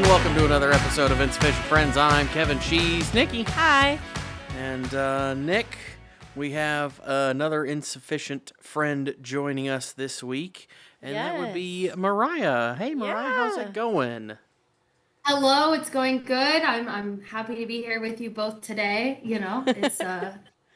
And welcome to another episode of Insufficient Friends. I'm Kevin. She's Nikki. Hi. And Nick, we have another insufficient friend joining us this week. And that would be Mariah. Hey, Mariah, how's it going? Hello, it's going good. I'm happy to be here with you both today. You know, it's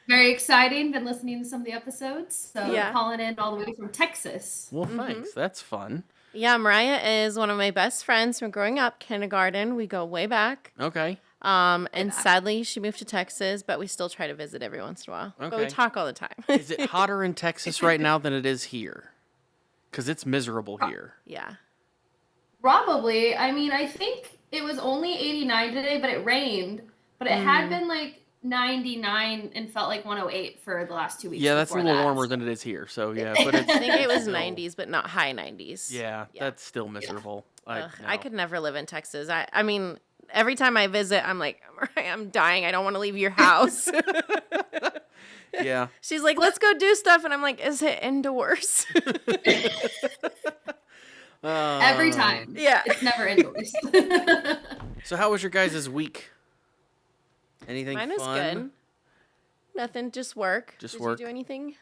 very exciting. Been listening to some of the episodes, so calling in all the way from Texas. Well, thanks. That's fun. Yeah, Mariah is one of my best friends from growing up, kindergarten. We go way back. Okay. And sadly, she moved to Texas, but we still try to visit every once in a while. Okay. But we talk all the time. Is it hotter in Texas right now than it is here? Because it's miserable here. Yeah. Probably. I mean, I think it was only 89 today, but it rained. But it had been like 99 and felt like 108 for the last 2 weeks. Yeah, that's a little warmer than it is here. So, yeah. But it's, I think it was 90s, but not high 90s. Yeah, that's still miserable. I could never live in Texas. I mean, every time I visit, I'm like, I'm dying. I don't want to leave your house. Yeah. She's like, let's go do stuff. And I'm like, is it indoors? Every time. Yeah. It's never indoors. So how was your guys' week? Anything Mine fun? is good. Nothing, just work. Just Did work. you do anything?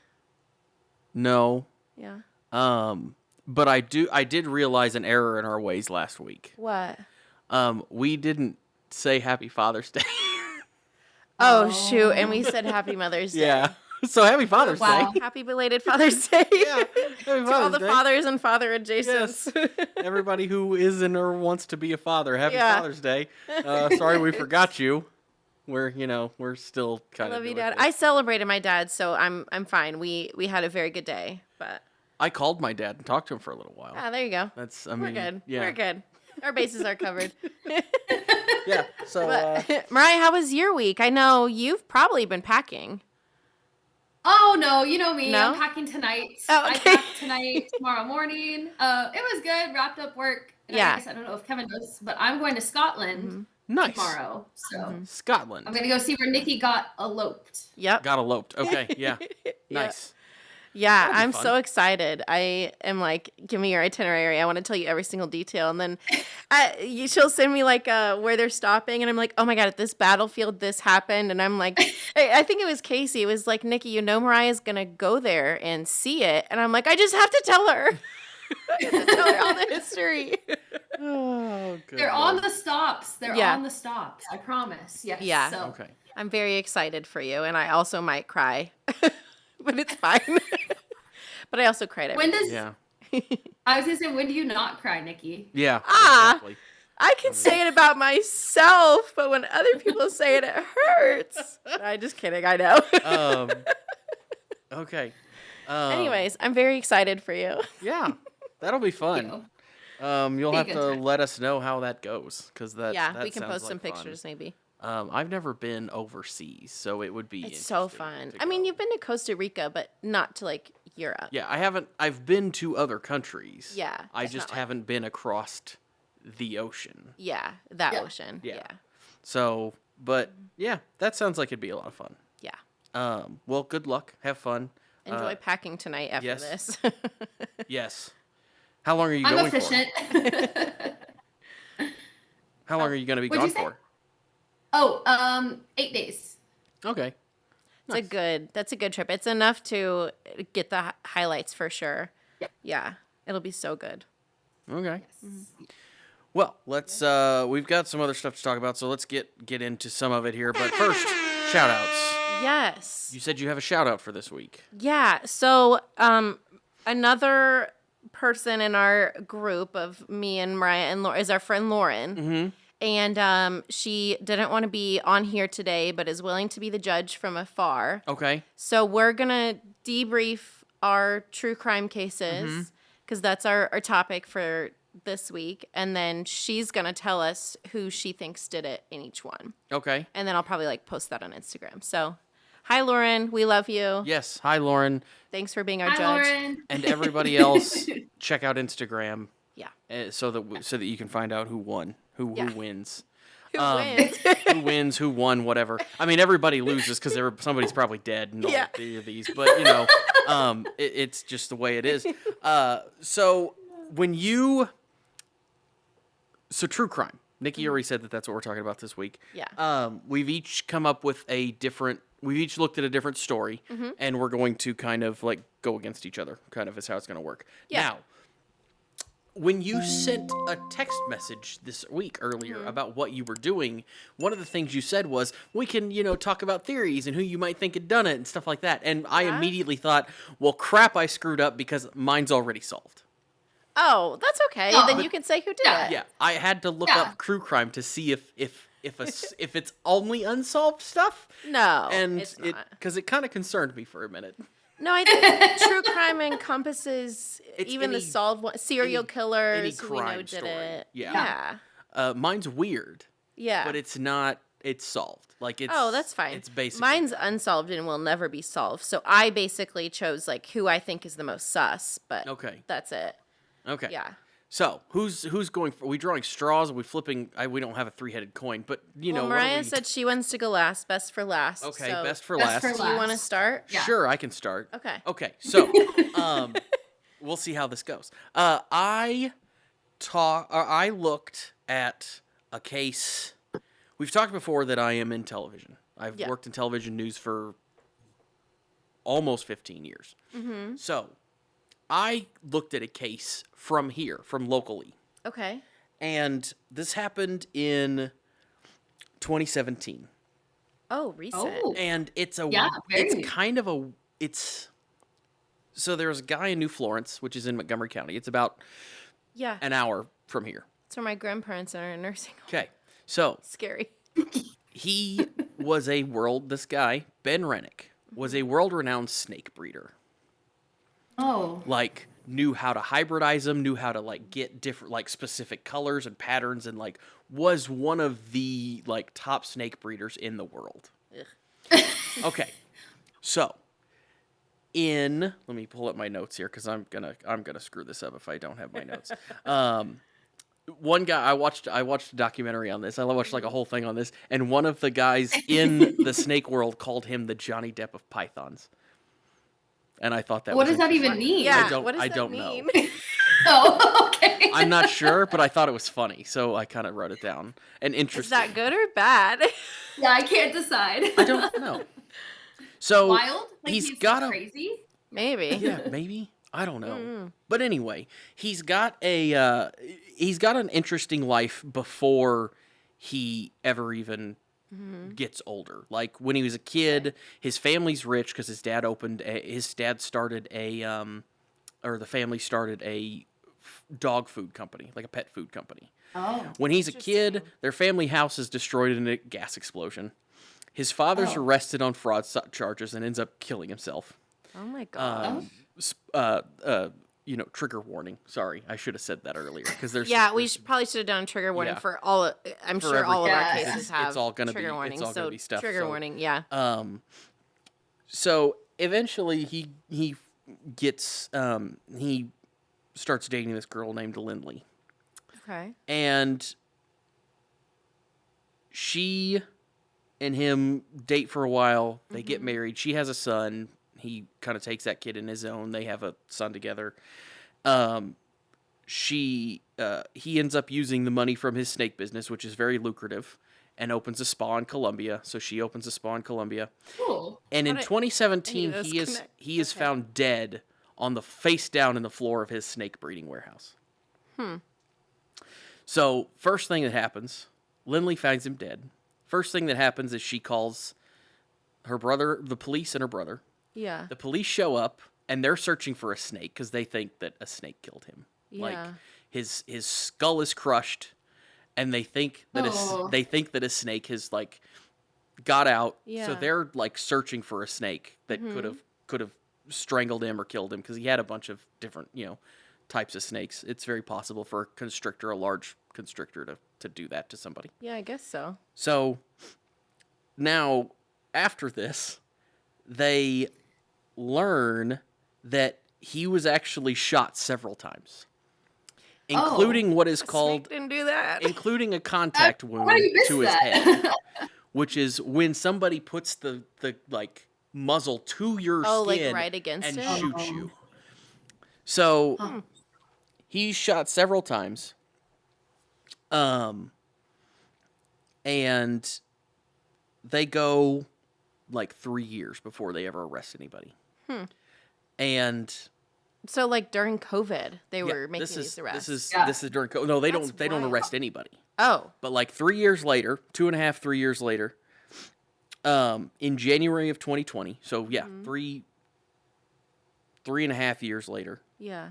No. Yeah. But I did realize an error in our ways last week. What? We didn't say Happy Father's Day. Oh, shoot. And we said Happy Mother's Day. Yeah. So Happy Father's Wow. Day. Happy belated Father's Day. Yeah. Happy To all Father's the Day. fathers and father adjacents. Yes. Everybody who is and or wants to be a father, Happy Yeah. Father's Day. Sorry we forgot you. We're still kind of Love you, Dad. I celebrated my dad, so I'm fine. We had a very good day, but I called my dad and talked to him for a little while. there you go. We're Good. Yeah. We're good. Our bases are covered. Yeah. So But, Mariah, how was your week? I know you've probably been packing. Oh, no, you know me. No? I'm packing tonight. Oh, I okay. pack tonight, tomorrow morning. It was good. Wrapped up work. And Yeah. I guess I don't know if Kevin knows, but I'm going to Scotland nice. tomorrow. So Scotland. I'm going to go see where Nikki got eloped. Yep. Got eloped. Okay. Yeah. Nice. Yeah, That'll be I'm fun. so excited. I am like, give me your itinerary. I want to tell you every single detail. And then she'll send me like where they're stopping. And I'm like, oh my God, at this battlefield, this happened. And I'm like, I think it was Casey. It was like, Nikki, Mariah's going to go there and see it. And I'm like, I just have to tell her. I have to tell her all the history. Oh, good. They're on the stops. They're Yeah. on the stops. I promise. Yes. Yeah. So. Okay. I'm very excited for you. And I also might cry. But it's fine. But I also cried. When does Yeah. I was gonna say, when do you not cry, Nikki? Yeah. Ah. Exactly. I can say it about myself, but when other people say it, it hurts. I'm just kidding. I know. Okay. Anyways, I'm very excited for you. Yeah, that'll be fun. You'll Be a have good to time. let us know how that goes, because that We can sounds post some like fun. pictures maybe. I've never been overseas, so it would be. It's so interesting fun. to I mean, go. you've been to Costa Rica, but not to like Europe. Yeah, I haven't. I've been to other countries. Yeah, I it's just not like- haven't been across the ocean. Yeah, that Yeah. ocean. Yeah. Yeah. So, but yeah, that sounds like it'd be a lot of fun. Yeah. Well, good luck. Have fun. Enjoy packing tonight after yes. this. Yes. How long are you I'm going efficient. for? How long are you going to be What'd gone you say? for? Oh, 8 days. Okay. That's a good trip. It's enough to get the highlights for sure. Yeah. Yeah. It'll be so good. Okay. Well, let's we've got some other stuff to talk about, so let's get into some of it here. But first, shout outs. Yes. You said you have a shout out for this week. Yeah. So, another person in our group of me and Mariah and Laura is our friend Lauren. Mm-hmm. And she didn't want to be on here today, but is willing to be the judge from afar. Okay. So we're going to debrief our true crime cases because that's our topic for this week. And then she's going to tell us who she thinks did it in each one. Okay. And then I'll probably like post that on Instagram. So hi, Lauren. We love you. Yes. Hi, Lauren. Thanks for being our Hi, judge. Lauren. And everybody else, check out Instagram. Yeah. So that you can find out who won, who wins. Who wins? Who wins, who won, whatever. I mean, everybody loses because somebody's probably dead in all Yeah. three of these. But, it's just the way it is. So true crime. Nikki already said that that's what we're talking about this week. Yeah. We've each come up with we've each looked at a different story, and we're going to kind of like go against each other, kind of is how it's going to work. Yeah. Now, when you sent a text message this week earlier about what you were doing, one of the things you said was, we can, talk about theories and who you might think had done it and stuff like that. And I immediately thought, well, crap, I screwed up because mine's already solved. Oh, that's okay. Then you can say who did it. Yeah, I had to look up true crime to see if it's only unsolved stuff. No, and it's not. Because it kind of concerned me for a minute. No, I think true crime encompasses even the solved one, serial killers any who we know did story. it. Yeah. Mine's weird. Yeah. But it's not. It's solved. Like it's. Oh, that's fine. It's basically. Mine's unsolved and will never be solved. So I basically chose like who I think is the most sus. But that's it. Okay. Yeah. So who's going for? Are we drawing straws? Are we flipping? We don't have a 3-headed coin, but Well, Mariah said she wants to go last. Best for last. Okay, so best for last. Do you want to start? Yeah. Sure, I can start. Okay. Okay. So, we'll see how this goes. I looked at a case. We've talked before that I am in television. I've worked in television news for almost 15 years. Mm-hmm. So, I looked at a case from locally. Okay. And this happened in 2017. Oh, recent. Oh. And it's very. So there's a guy in New Florence, which is in Montgomery County. It's about an hour from here. It's where my grandparents are in nursing home. Okay. So Scary. this guy, Ben Rennick, was a world-renowned snake breeder. Oh. Like, knew how to hybridize them, knew how to, like, get different, like, specific colors and patterns, and, like, was one of the, like, top snake breeders in the world. Okay. So, let me pull up my notes here, because I'm gonna screw this up if I don't have my notes. One guy, I watched a documentary on this. I watched, like, a whole thing on this, and one of the guys in the snake world called him the Johnny Depp of pythons. And I thought that What does that even mean? Yeah, I don't know. Oh, okay. I'm not sure, but I thought it was funny, so I kind of wrote it down. And interesting. Is that good or bad? Yeah, I can't decide. I don't know. So Wild? Like he's crazy? Maybe. Yeah, maybe. I don't know. Mm-hmm. But anyway, he's got an interesting life before he ever even gets older. Like when he was a kid, his family's rich because the family started a dog food company, like a pet food company. Oh. When he's a kid, their family house is destroyed in a gas explosion. His father's arrested on fraud charges and ends up killing himself. Oh my god. Trigger warning. Sorry, I should have said that earlier because there's. Yeah, we probably should have done trigger warning for all. I'm sure all of our cases have. It's all gonna trigger be warning. It's all so gonna be stuff. Trigger warning. Yeah. So eventually he gets he starts dating this girl named Lindley. Okay. And she and him date for a while. They get married. She has a son. He kind of takes that kid in his own. They have a son together. He ends up using the money from his snake business, which is very lucrative, and opens a spa in Colombia. So she opens a spa in Colombia. Cool. And in 2017, he is found dead on the face down in the floor of his snake breeding warehouse. So first thing that happens, Lindley finds him dead. First thing that happens is she calls her brother, the police, and her brother. Yeah. The police show up, and they're searching for a snake because they think that a snake killed him. Yeah. Like his skull is crushed, and they think that a snake has like got out. Yeah. So they're like searching for a snake that could have strangled him or killed him because he had a bunch of different types of snakes. It's very possible for a large constrictor to do that to somebody. Yeah, I guess so. So now after this, they learn that he was actually shot several times, including what is called didn't do that. including a contact wound to his head, which is when somebody puts the like muzzle to your skin like right against and it? shoots you. So he's shot several times. And they go like 3 years before they ever arrest anybody. And so like during COVID, they were making these arrests. This is during COVID. No, they don't arrest anybody. Oh. But like 3 years later, 2.5, 3 years later, in January of 2020. So yeah, 3.5 years later. Yeah.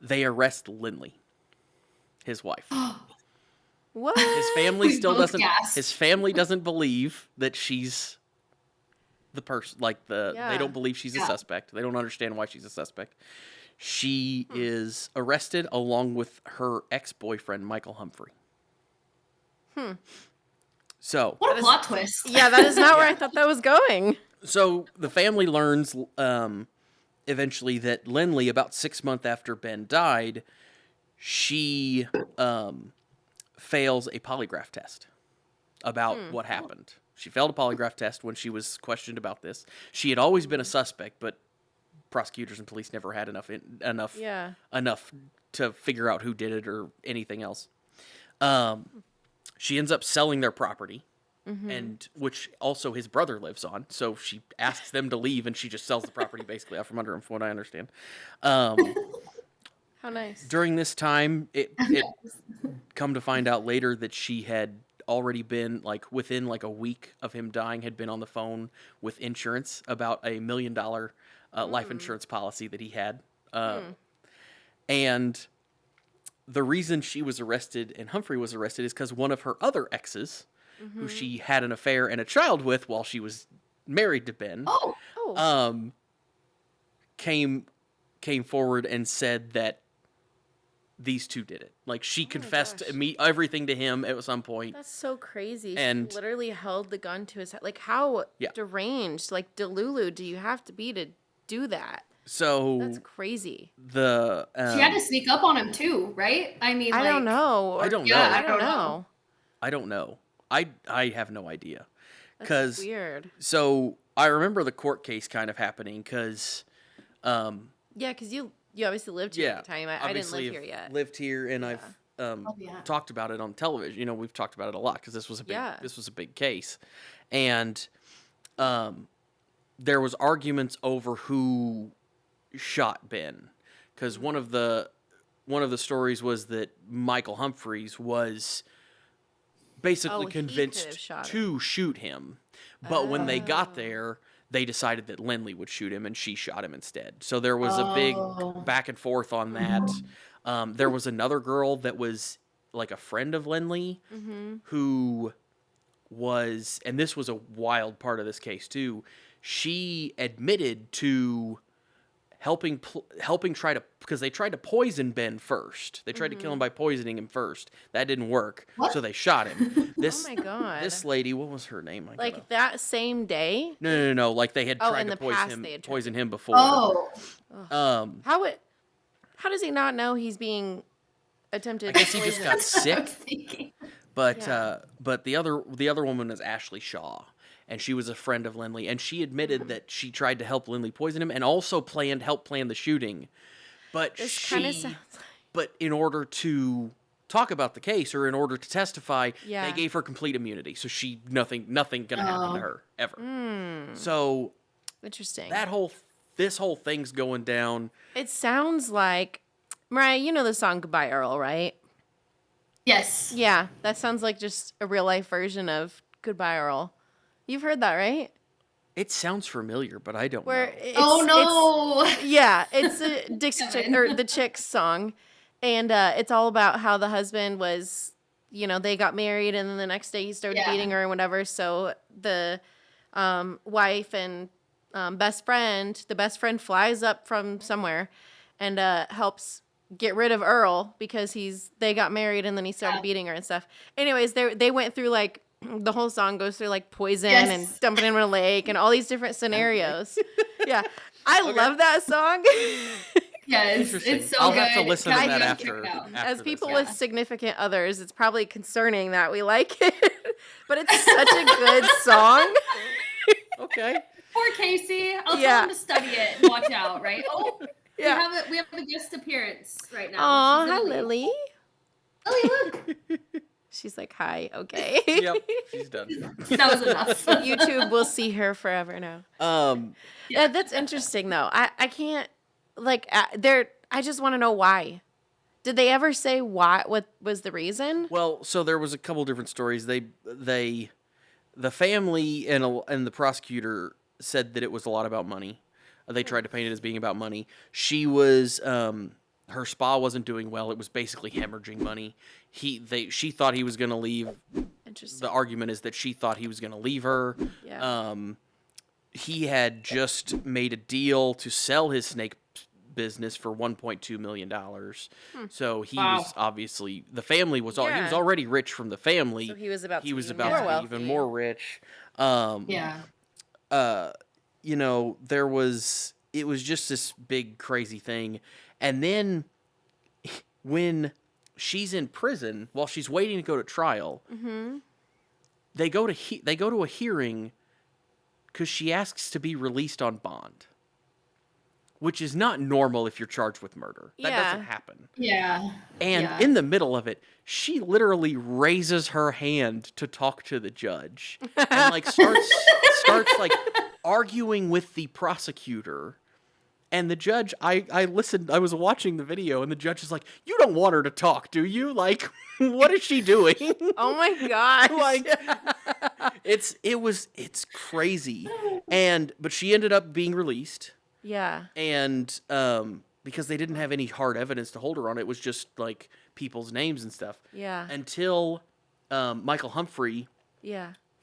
They arrest Lindley, his wife. What? His family still doesn't. Gasped. His family doesn't believe that she's the person. Like they don't believe she's a suspect. They don't understand why she's a suspect. She is arrested along with her ex-boyfriend Michael Humphrey. So what a plot twist! Yeah, that is not where I thought that was going. So the family learns eventually that Lindley, about 6 months after Ben died, she fails a polygraph test about what happened. She failed a polygraph test when she was questioned about this. She had always been a suspect, but prosecutors and police never had enough to figure out who did it or anything else. She ends up selling their property, and which also his brother lives on. So she asks them to leave, and she just sells the property basically out from under him, from what I understand. How nice. During this time, it come to find out later that she had already been, like, within like a week of him dying, had been on the phone with insurance about $1 million life insurance policy that he had. And the reason she was arrested and Humphrey was arrested is because one of her other exes, who she had an affair and a child with while she was married to Ben, came forward and said that these two did it. Like, she confessed everything to him at some point. That's so crazy. And she literally held the gun to his head. Like, how deranged, like, Delulu do you have to be to do that? So that's crazy. She had to sneak up on him too, right? I mean, I don't know. I don't know. I don't know. I don't know. I have no idea. That's weird. So I remember the court case kind of happening because, because you obviously lived here at the time. I didn't live here yet. Lived here, and I've talked about it on television. You know, we've talked about it a lot because this was a big case, and there was arguments over who shot Ben, because one of the stories was that Michael Humphreys was basically convinced to shoot him, but when they got there, they decided that Lindley would shoot him, and she shot him instead. So there was a big back and forth on that. There was another girl that was like a friend of Lindley who was, and this was a wild part of this case too, she admitted to helping try to, because they tried to poison Ben first. They tried to kill him by poisoning him first. That didn't work. So they shot him. Oh my God. This lady, what was her name? Like that same day? No. Like they had tried to poison him before. How does he not know he's being attempted? I guess he just got sick. But the other woman was Ashley Shaw, and she was a friend of Lindley, and she admitted that she tried to help Lindley poison him and also helped plan the shooting. But but in order to talk about the case, or in order to testify, they gave her complete immunity. So nothing gonna happen to her ever. So interesting. This whole thing's going down. It sounds like, Mariah, you know the song Goodbye Earl, right? Yes. Yeah, that sounds like just a real life version of Goodbye Earl. You've heard that, right? It sounds familiar, but I don't know. It's a Dixie Chick, or the Chicks song, and it's all about how the husband was, they got married, and then the next day he started beating her and whatever. So the wife and the best friend flies up from somewhere and helps get rid of Earl because they got married and then he started beating her and stuff. Anyways, they went through like, the whole song goes through like poison and dumping him in a lake and all these different scenarios. Yeah. I love that song. Yes, it's so I'll good. have to listen to that after As people with significant others, it's probably concerning that we like it, but it's such a good song. Okay. Poor Casey. I'll tell him to study it and watch out, right? Oh, yeah. We have a guest appearance right now. Aw, hi, Lily. Lily, look. She's like, hi, okay. Yep, she's done. That was enough. YouTube will see her forever now. Yeah, that's interesting though. I can't like I just want to know why. Did they ever say why? What was the reason? Well, so there was a couple different stories. The family and the prosecutor said that it was a lot about money. They tried to paint it as being about money. She was her spa wasn't doing well. It was basically hemorrhaging money. She thought he was going to leave. Interesting. The argument is that she thought he was going to leave her. Yeah. He had just made a deal to sell his snake business for $1.2 million. So he was obviously, the family was he was already rich from the family. So he was about to be even more rich. You know, it was just this big crazy thing. And then when she's in prison while she's waiting to go to trial, they go to a hearing because she asks to be released on bond, which is not normal if you're charged with murder. That doesn't happen. Yeah. And in the middle of it, she literally raises her hand to talk to the judge and like starts like arguing with the prosecutor. And the judge, I listened, I was watching the video, and the judge is like, "You don't want her to talk, do you? Like, what is she doing?" Oh my gosh. Like, it's crazy. But she ended up being released. Yeah. And because they didn't have any hard evidence to hold her on, it was just like people's names and stuff. Yeah. Until Michael Humphrey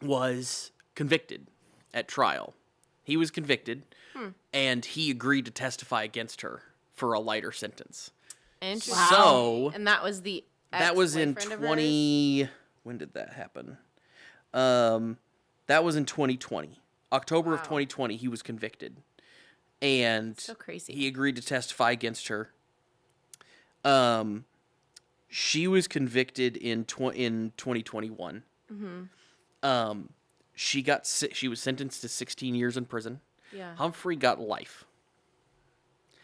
was convicted at trial. He was convicted, and he agreed to testify against her for a lighter sentence. Interesting. So, and that was the that was in 20. When did that happen? That was in 2020, October of 2020. He was convicted, and so crazy. He agreed to testify against her. She was convicted in 2021. She was sentenced to 16 years in prison. Yeah. Humphrey got life.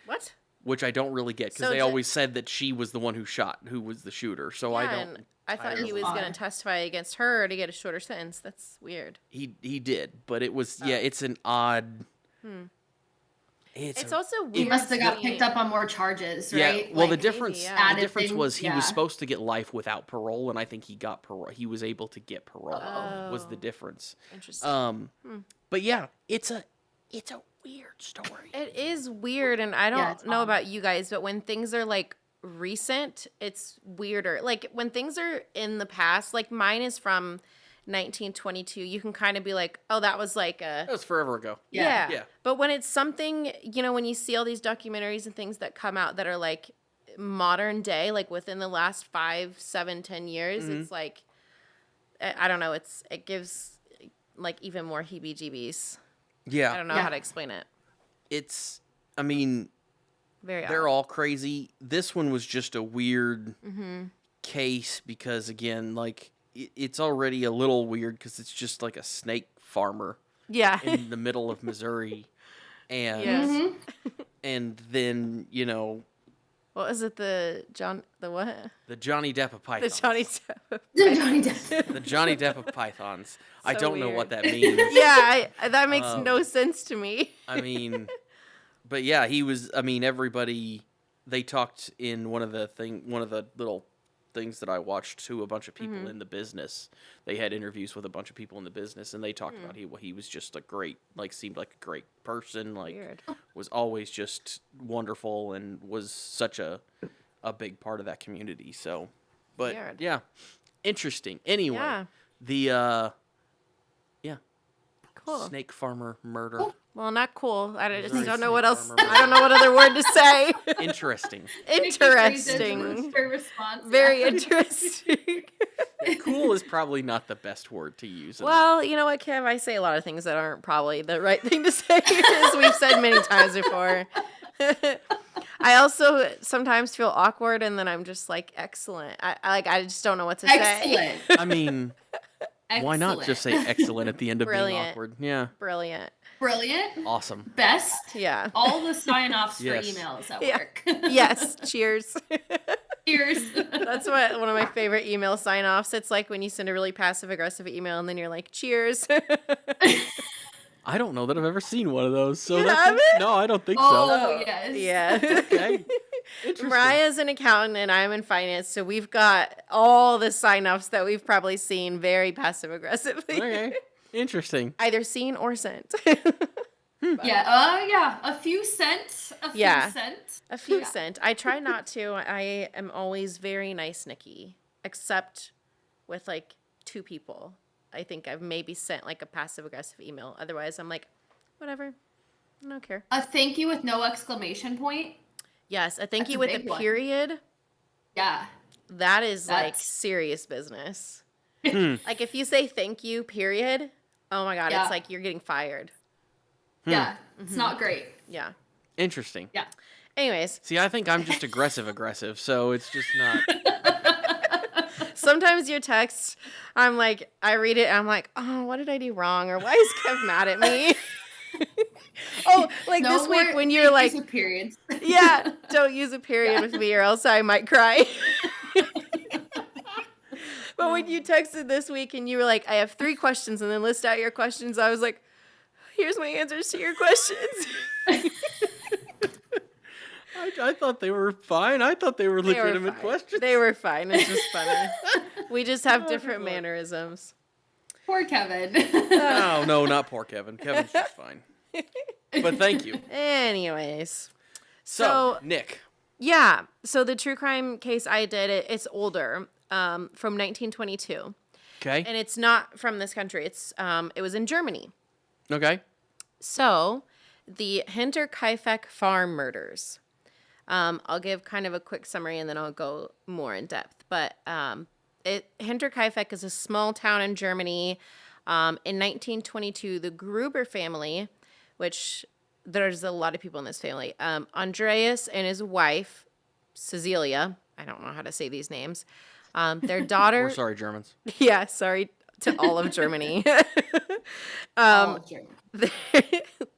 What? Which I don't really get because they always said that she was the one who was the shooter. So I don't. I thought he was going to testify against her to get a shorter sentence. That's weird. He did, but it was it's an odd. It's also weird. He must have got picked up on more charges, right? Yeah. Well, the difference was he was supposed to get life without parole, and I think he got parole. He was able to get parole. Was the difference. Interesting. But yeah, it's a weird story. It is weird, and I don't know about you guys, but when things are like recent, it's weirder. Like when things are in the past, like mine is from 1922, you can kind of be like, oh, that was like that was forever ago. Yeah. But when it's something, when you see all these documentaries and things that come out that are like modern day, like within the last 5, 7, 10 years, it's like, I don't know, it gives like even more heebie-jeebies. Yeah. I don't know how to explain it. They're all crazy. This one was just a weird case because, again, like, it's already a little weird because it's just like a snake farmer in the middle of Missouri. And and then, what was it, the what? The Johnny Depp of Pythons. The Johnny Depp. The Johnny Depp. The Johnny Depp of Pythons. So I don't know weird. what that means. Yeah, that makes no sense to me. I mean, but yeah, he was. I mean, everybody. They talked in one of the little things that I watched to a bunch of people in the business. They had interviews with a bunch of people in the business, and they talked about he was just a great, seemed like a great person, Weird. was always just wonderful, and was such a big part of that community. So, but Weird. yeah, interesting. Anyway, Cool. Snake farmer murder. Well, not cool. I just Missouri don't know snake what else. farmer murder. I don't know what other word to say. Interesting. Interesting. Very interesting. Cool is probably not the best word to use. Well, you know what, Kev? I say a lot of things that aren't probably the right thing to say, as we've said many times before. I also sometimes feel awkward, and then I'm just like, excellent. I just don't know what to say. I mean, why not just say excellent at the end of being awkward? Yeah. Brilliant. Awesome. Best. Yeah. All the sign-offs for emails at work. Yes. Cheers. Cheers. That's what one of my favorite email sign-offs. It's like when you send a really passive-aggressive email and then you're like, cheers. I don't know that I've ever seen one of those. So You that's haven't? no, I don't think Oh, so. yes. Yeah. Okay. Interesting. Mariah's an accountant and I'm in finance, so we've got all the sign-offs that we've probably seen very passive-aggressively. Okay. Interesting. Either seen or sent. Yeah. A few cents. Yeah. Cents. A few sent. I try not to. I am always very nice, Nikki, except with like 2 people. I think I've maybe sent like a passive-aggressive email. Otherwise, I'm like, whatever. I don't care. A thank you with no exclamation point. Yes, a thank That's you a with a big one. period. Yeah. That is like That's- serious business. Hmm. Like if you say thank you, period, oh my God, Yeah. it's like you're getting fired. Yeah. It's not great. Yeah. Interesting. Yeah. Anyways, See, I think I'm just aggressive, so it's just not. sometimes your texts, I'm like, I read it and I'm like, oh, what did I do wrong? Or why is Kev mad at me? Oh, like No this week more when you're like, thank yous with periods. yeah, don't use a period with me or else I might cry. But when you texted this week and you were like, I have 3 questions and then list out your questions, I was like, here's my answers to your questions. I thought they were fine. I thought they were They were legitimate fine. questions. They were fine. It's just funny. We just have Oh, different boy. mannerisms. Poor Kevin. No, not poor Kevin. Kevin's just fine. But thank you. Anyways. So, So- Nick. Yeah. So the true crime case I did, it's older, from 1922. Okay. And it's not from this country. It was in Germany. Okay. So, the Hinterkaifeck farm murders. I'll give kind of a quick summary and then I'll go more in depth. But Hinterkaifeck is a small town in Germany. In 1922, the Gruber family, which there's a lot of people in this family, Andreas and his wife, Cecilia, I don't know how to say these names, their daughter. We're sorry, Germans. Yeah, sorry to all of Germany. Oh, sure.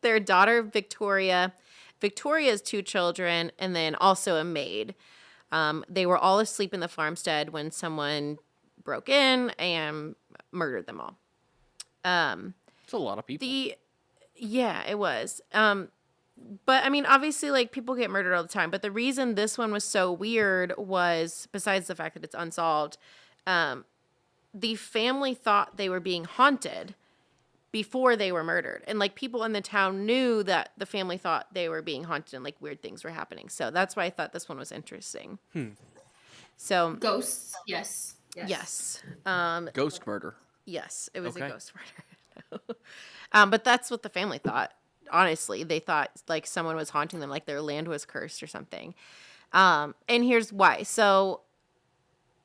Their daughter, Victoria's 2 children, and then also a maid. They were all asleep in the farmstead when someone broke in and murdered them all. It's a lot of people. Yeah, it was. But I mean, obviously, like people get murdered all the time. But the reason this one was so weird was, besides the fact that it's unsolved, the family thought they were being haunted before they were murdered. And like people in the town knew that the family thought they were being haunted and like weird things were happening. So that's why I thought this one was interesting. So Ghosts. Yes. yes. Ghost murder. Yes, it was a Okay. ghost murder. But that's what the family thought. Honestly, they thought like someone was haunting them, like their land was cursed or something. And here's why. So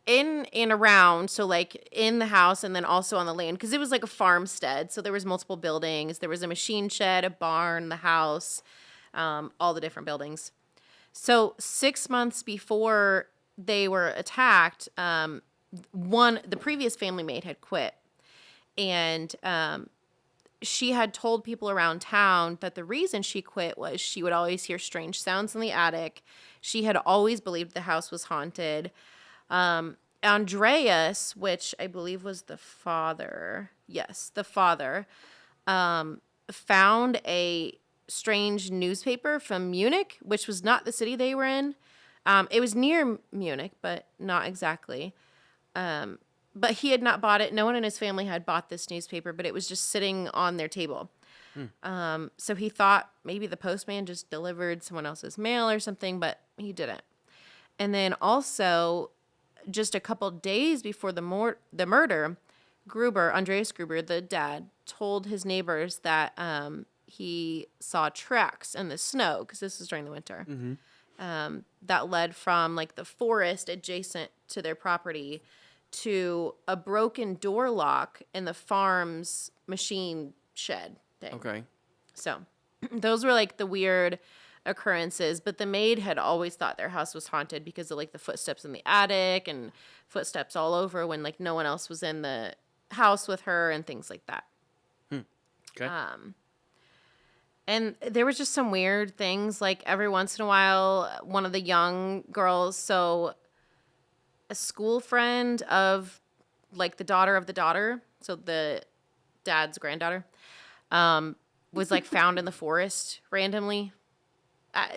in and around, so like in the house and then also on the land, because it was like a farmstead. So there was multiple buildings. There was a machine shed, a barn, the house, all the different buildings. So 6 months before they were attacked, the previous family maid had quit. And she had told people around town that the reason she quit was she would always hear strange sounds in the attic. She had always believed the house was haunted. Andreas, which I believe was the father, found a strange newspaper from Munich, which was not the city they were in. It was near Munich, but not exactly. But he had not bought it. No one in his family had bought this newspaper, but it was just sitting on their table. So he thought maybe the postman just delivered someone else's mail or something, but he didn't. And then also, just a couple days before the murder, Andreas Gruber, the dad, told his neighbors that he saw tracks in the snow, because this was during the winter, that led from like the forest adjacent to their property to a broken door lock in the farm's machine shed thing. Okay. So those were like the weird occurrences, but the maid had always thought their house was haunted because of like the footsteps in the attic and footsteps all over when like no one else was in the house with her and things like that. Okay. And there was just some weird things, like every once in a while, one of the young girls, so a school friend of like the daughter of the daughter, so the dad's granddaughter, was like found in the forest randomly.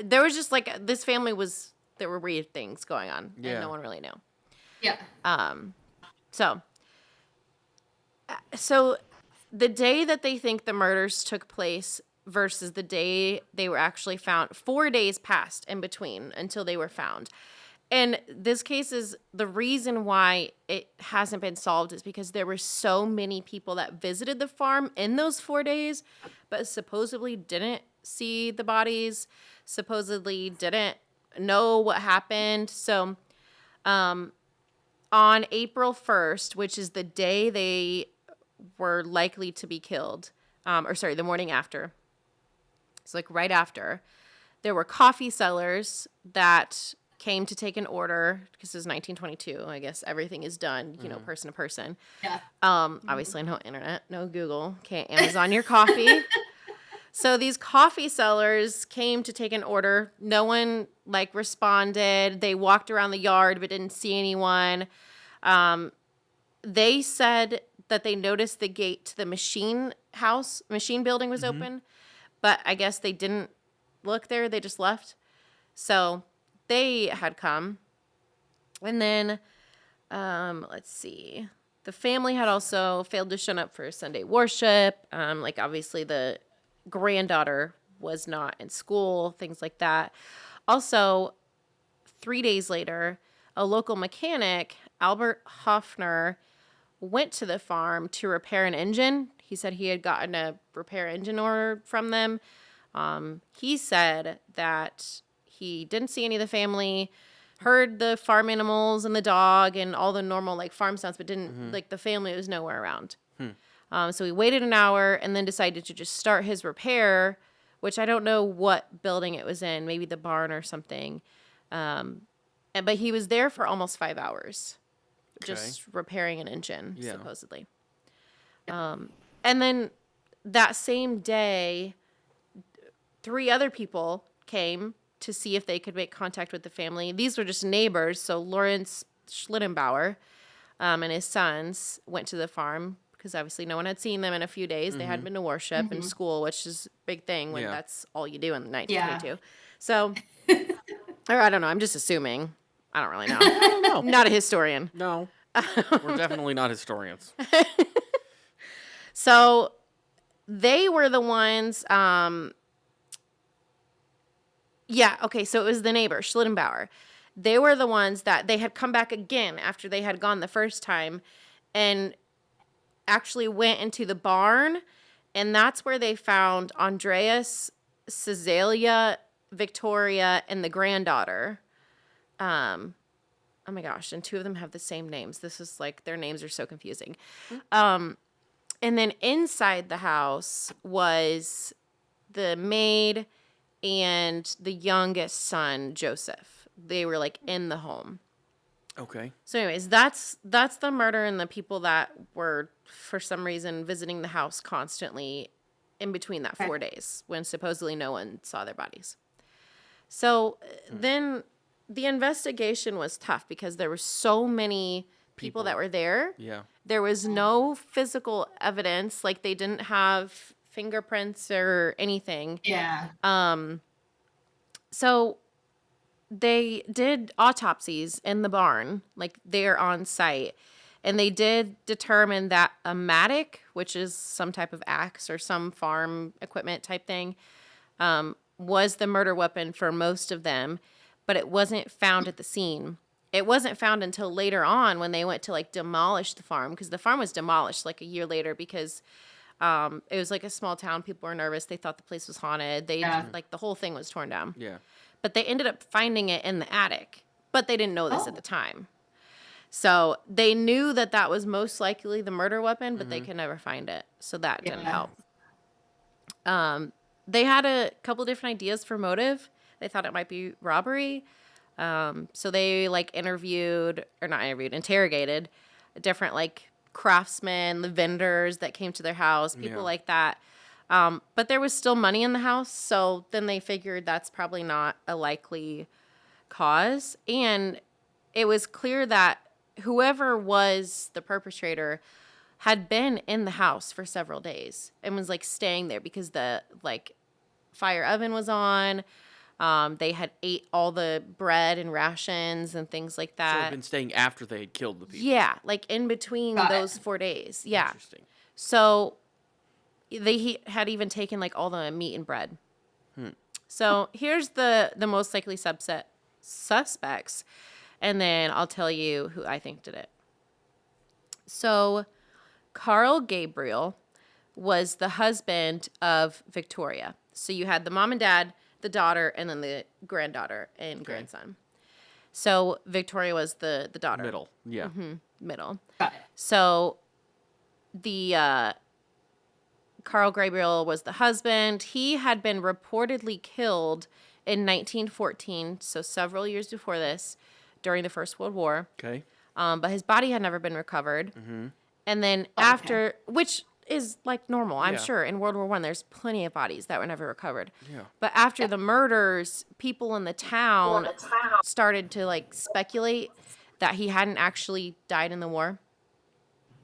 There was just like this family was there were weird things going on, and no one really knew. Yeah. So the day that they think the murders took place versus the day they were actually found, 4 days passed in between until they were found. And this case is the reason why it hasn't been solved is because there were so many people that visited the farm in those 4 days, but supposedly didn't see the bodies, supposedly didn't know what happened. So on April 1st, which is the day they were likely to be killed, the morning after, so like right after, there were coffee sellers that came to take an order because it was 1922. I guess everything is done, person to person. Yeah. Obviously, no internet, no Google. Can't Amazon your coffee. So these coffee sellers came to take an order. No one responded. They walked around the yard but didn't see anyone. They said that they noticed the gate to the machine building was open, but I guess they didn't look there. They just left. So they had come. And then, let's see. The family had also failed to show up for Sunday worship. Obviously the granddaughter was not in school, things like that. Also, 3 days later, a local mechanic, Albert Hoffner, went to the farm to repair an engine. He said he had gotten a repair engine order from them. He said that he didn't see any of the family, heard the farm animals and the dog and all the normal farm sounds, but didn't the family was nowhere around. So he waited an hour and then decided to just start his repair, which I don't know what building it was in, maybe the barn or something. But he was there for almost 5 hours, just repairing an engine, supposedly. And then that same day, 3 other people came to see if they could make contact with the family. These were just neighbors. So Lawrence Schlittenbauer and his sons went to the farm because obviously no one had seen them in a few days. They hadn't been to worship and school, which is a big thing when that's all you do in 1922. Yeah. So, or I don't know. I'm just assuming. I don't really know. I don't know. Not a historian. No. We're definitely not historians. So they were the ones... so it was the neighbor, Schlittenbauer. They were the ones that they had come back again after they had gone the first time and actually went into the barn, and that's where they found Andreas, Cezalia, Victoria, and the granddaughter. Oh my gosh, and 2 of them have the same names. This is their names are so confusing. And then inside the house was the maid and the youngest son, Joseph. They were in the home. Okay. So anyways, that's the murder and the people that were for some reason visiting the house constantly in between that 4 days when supposedly no one saw their bodies. So then the investigation was tough because there were so many people that were there. Yeah. There was no physical evidence, they didn't have fingerprints or anything. Yeah. So they did autopsies in the barn, there on site, and they did determine that a mattock, which is some type of axe or some farm equipment type thing, was the murder weapon for most of them, but it wasn't found at the scene. It wasn't found until later on when they went to demolish the farm, because the farm was demolished a year later because it was a small town. People were nervous. They thought the place was haunted. They the whole thing was torn down. Yeah. But they ended up finding it in the attic, but they didn't know this at the time. So they knew that was most likely the murder weapon, but they could never find it. So that didn't help. They had a couple different ideas for motive. They thought it might be robbery. So they interrogated different craftsmen, the vendors that came to their house, people like that. But there was still money in the house, so then they figured that's probably not a likely cause. And it was clear that whoever was the perpetrator had been in the house for several days and was like staying there because the like fire oven was on. They had ate all the bread and rations and things like So that. had been staying after they had killed the people. Yeah, like in between Got those it. 4 days. Yeah. Interesting. So he had even taken like all the meat and bread. So here's the most likely suspects, and then I'll tell you who I think did it. So Carl Gabriel was the husband of Victoria. So you had the mom and dad, the daughter, and then the granddaughter and grandson. So Victoria was the daughter. Middle. Yeah. Middle. Got it. So the Carl Gabriel was the husband. He had been reportedly killed in 1914, so several years before this, during the First World War. Okay. But his body had never been recovered. And then after, which is like normal, I'm Yeah. sure. In World War I, there's plenty of bodies that were never recovered. Yeah. But after the murders, people in the town started to like speculate that he hadn't actually died in the war.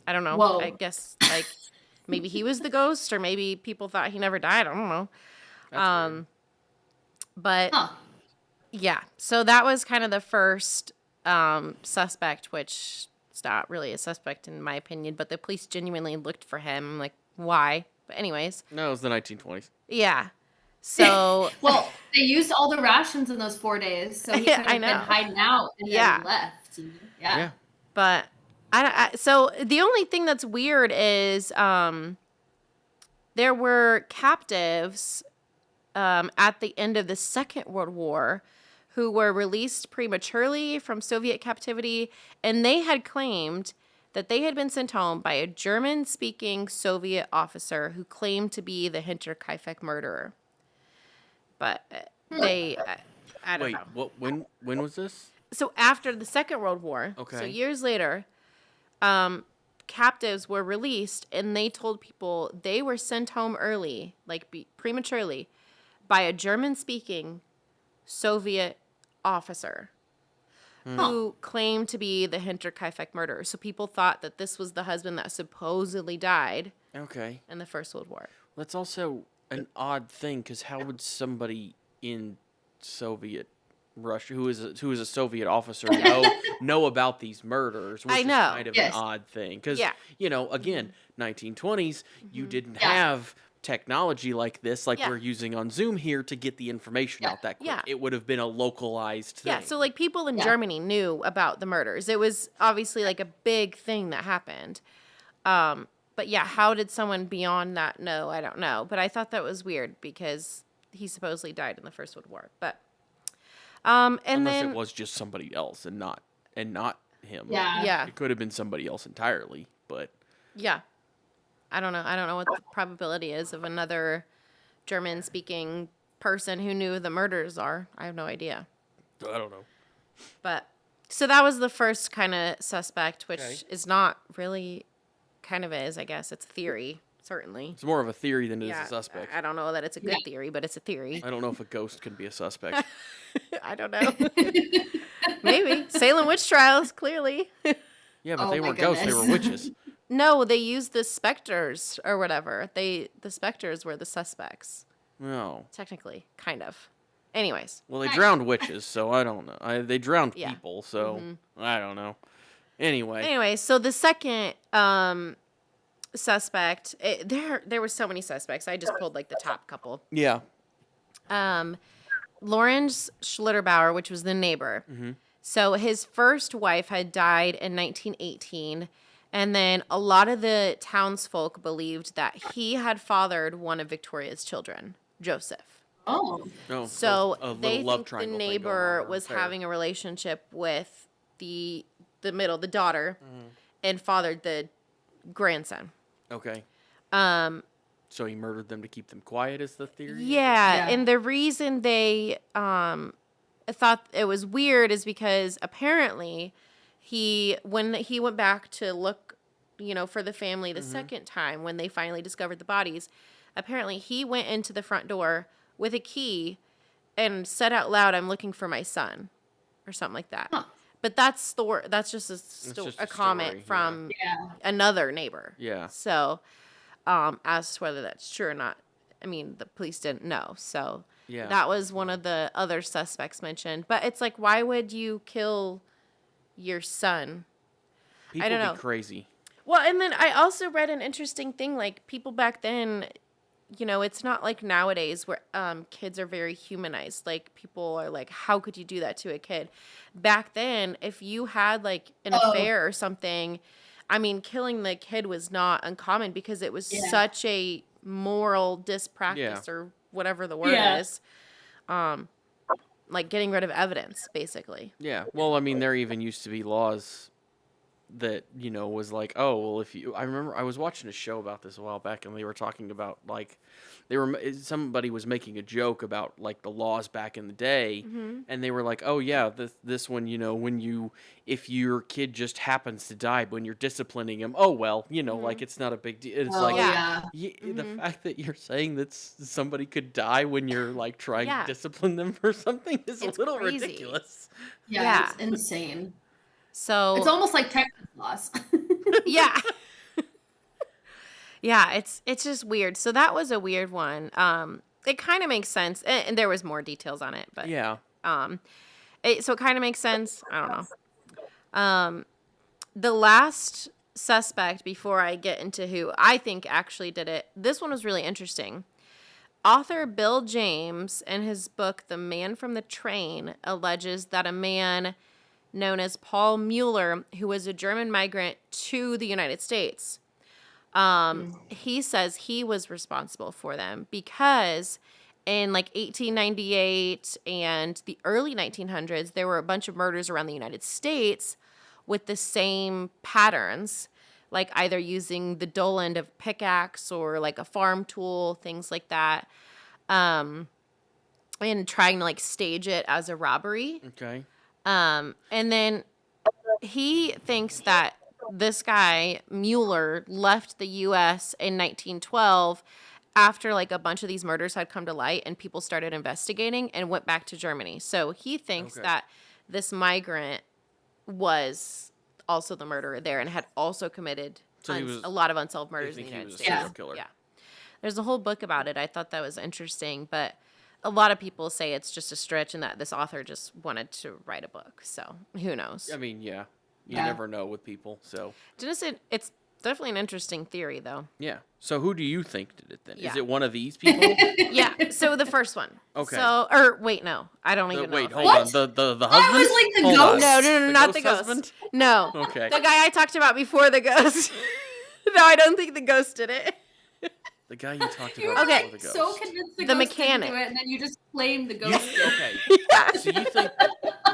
I don't know. Whoa. I guess like maybe he was the ghost, or maybe people thought he never died. I don't know. That's weird. But Huh. yeah, so that was kind of the first suspect, which is not really a suspect in my opinion, but the police genuinely looked for him. I'm like, why? But anyways, No, it was the 1920s. yeah. So Well, they used all the rations in those 4 days, so he could have I been know. hiding out and Yeah. then left. Yeah. Yeah. but so the only thing that's weird is there were captives at the end of the Second World War who were released prematurely from Soviet captivity, and they had claimed that they had been sent home by a German-speaking Soviet officer who claimed to be the Hinterkaifeck murderer. But they, I don't Wait, know. what? When was this? So after the Second World War, so Okay. years later, captives were released, and they told people they were sent home early, like prematurely, by a German-speaking Soviet officer who claimed to be the Hinterkaifeck murderer. So people thought that this was the husband that supposedly died Okay. in the First World War. That's also an odd thing, because how would somebody in Soviet Russia, who is a Soviet officer, know about these murders? Which I know. is kind of Yes. an odd thing, because Yeah. again, 1920s, you didn't Yeah. have technology like this, like Yeah. we're using on Zoom here, to get the information out that quick. Yeah. It would have been a localized thing. Yeah, so like people in Yeah. Germany knew about the murders. It was obviously like a big thing that happened. But yeah, how did someone beyond that know? I don't know. But I thought that was weird because he supposedly died in the First World War. But and Unless then it was just somebody else and not him. Yeah. yeah, It could have been somebody else entirely, but yeah. I don't know. I don't know what the probability is of another German speaking person who knew the murders are. I have no idea. I don't know. But so that was the first kind of suspect, which Okay. is not really kind of is, I guess. It's a theory, certainly. It's more of a theory than it is Yeah, a suspect. I don't know that it's a good theory, but it's a theory. I don't know if a ghost can be a suspect. I don't know. Maybe. Salem witch trials, clearly. Yeah, but Oh they my weren't ghosts, they were goodness. witches. No, they used the specters or whatever. The specters were the suspects, No. technically, kind of. Anyways. Well, they Nice. drowned witches, so I don't know. They drowned Yeah. people, so I don't know. Anyway, So the second suspect, there were so many suspects. I just pulled like the top couple. yeah. Lawrence Schlitterbauer, which was the neighbor. So his first wife had died in 1918, and then a lot of the townsfolk believed that he had fathered one of Victoria's children, Joseph. Oh. No, So a they little love think the triangle thing going neighbor on was there. having a relationship with the daughter, and fathered the grandson. Okay. Um, So he murdered them to keep them quiet, is the theory? Yeah, Yeah. and the reason they thought it was weird is because apparently when he went back to look, for the family the second time when they finally discovered the bodies, apparently he went into the front door with a key and said out loud, "I'm looking for my son," or something like that. Huh. But that's just just a a comment story, from Yeah. another neighbor. Yeah. So, as to whether that's true or not, I mean, the police didn't know. So Yeah. that was one of the other suspects mentioned. But it's like, why would you kill your son? People don't know. be crazy. Well, and then I also read an interesting thing. Like, people back then, it's not like nowadays where kids are very humanized. Like, people are like, how could you do that to a kid? Back then, if you had like an affair or something, I mean, killing the kid was not uncommon because it was such a moral dispractice or whatever the word is. Like getting rid of evidence, basically. Yeah. Well, I mean, there even used to be laws that, was like, oh, well, I remember I was watching a show about this a while back, and they were talking about, like, somebody was making a joke about, like, the laws back in the day, and they were like, oh, yeah, this one, if your kid just happens to die when you're disciplining him, oh, well, like, it's not a big deal. It's the fact that you're saying that somebody could die when you're, like, trying to discipline them for something is a little crazy. ridiculous. Yeah, it's insane. So it's almost like Texas laws. Yeah. Yeah, it's just weird. So that was a weird one. It kind of makes sense, and there was more details on it, but Yeah. so it kind of makes sense. I don't know. The last suspect, before I get into who I think actually did it, this one was really interesting. Author Bill James, in his book The Man from the Train, alleges that a man known as Paul Mueller, who was a German migrant to the United States, he says he was responsible for them because in like 1898 and the early 1900s, there were a bunch of murders around the United States with the same patterns, like either using the dull end of pickaxe or like a farm tool, things like that, and trying to like stage it as a robbery. Okay. And then he thinks that this guy, Mueller, left the U.S. in 1912 after like a bunch of these murders had come to light and people started investigating and went back to Germany. So he thinks that this migrant was also the murderer there and had also committed a lot of unsolved murders in the United States. Yeah. There's a whole book about it. I thought that was interesting, but a lot of people say it's just a stretch and that this author just wanted to write a book. So who knows? I mean, yeah. You never know with people, so. It's definitely an interesting theory, though. Yeah. So who do you think did it then? Yeah. Is it one of these people? Yeah. So the first one. Okay. So, or wait, no. I don't even know. Wait, hold on. The husband? I was like the ghost. No, not the ghost. Husband? No. Okay. The guy I talked about before the ghost. No, I don't think the ghost did it. The guy you talked You about were before the ghost. so convinced the The ghost mechanic. didn't do it, and then you just claimed the ghost did. Okay. So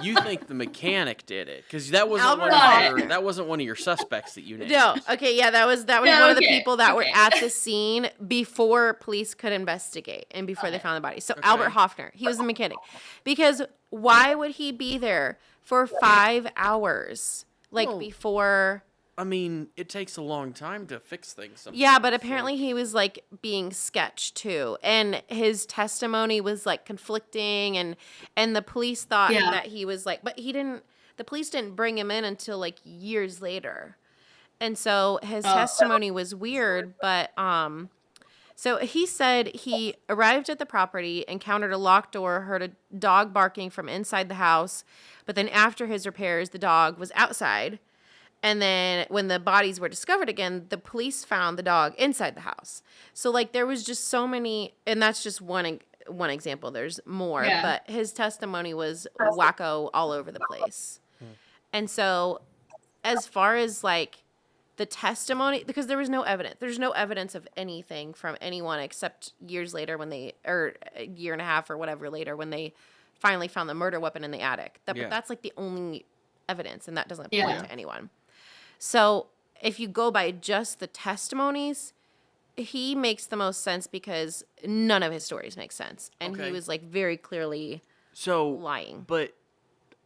you think the mechanic did it? Because that wasn't Albert that wasn't one of your suspects that you named. No. Okay. Yeah, that was Yeah, one of the okay, people that were okay. at the scene before police could investigate and before they found the body. So Albert Hoffner, he was the mechanic. Because why would he be there for 5 hours? Like before. I mean, it takes a long time to fix things sometimes. Yeah, but apparently he was like being sketched too, and his testimony was like conflicting, and the police thought that he was like, but he didn't. The police didn't bring him in until like years later, and so his testimony was weird. But so he said he arrived at the property, encountered a locked door, heard a dog barking from inside the house, but then after his repairs, the dog was outside. And then when the bodies were discovered again, the police found the dog inside the house. So like there was just so many, and that's just one example. There's more, but his testimony was wacko all over the place. And so as far as like the testimony, because there was no evidence. There's no evidence of anything from anyone except years later or a year and a half or whatever later when they finally found the murder weapon in the attic. But that's like the only evidence, and that doesn't point to anyone. So if you go by just the testimonies, he makes the most sense because none of his stories make sense. And he was like very clearly lying. But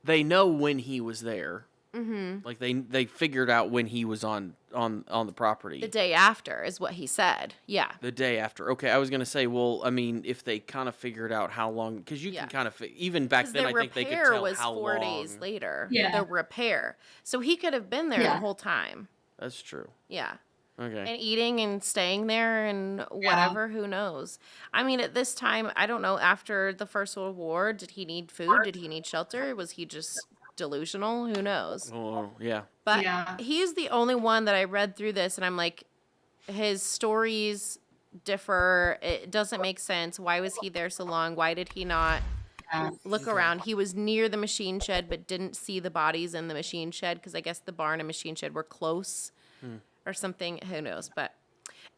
they know when he was there. Mm-hmm. Like they figured out when he was on the property. The day after is what he said. Yeah. The day after. Okay, I was gonna say, well, I mean, if they kind of figured out how long, because you can kind of even back then, I think they could tell was how 4 long. days later. Yeah. The repair, so he could have been there the whole time. That's true. Yeah. Okay. And eating and staying there and whatever, who knows? I mean, at this time, I don't know, after the First World War, did he need food? Did he need shelter? Was he just delusional? Who knows? Oh, yeah. But he's the only one that I read through this, and I'm like, his stories differ. It doesn't make sense. Why was he there so long? Why did he not look around? He was near the machine shed, but didn't see the bodies in the machine shed because I guess the barn and machine shed were close. Or something, who knows? But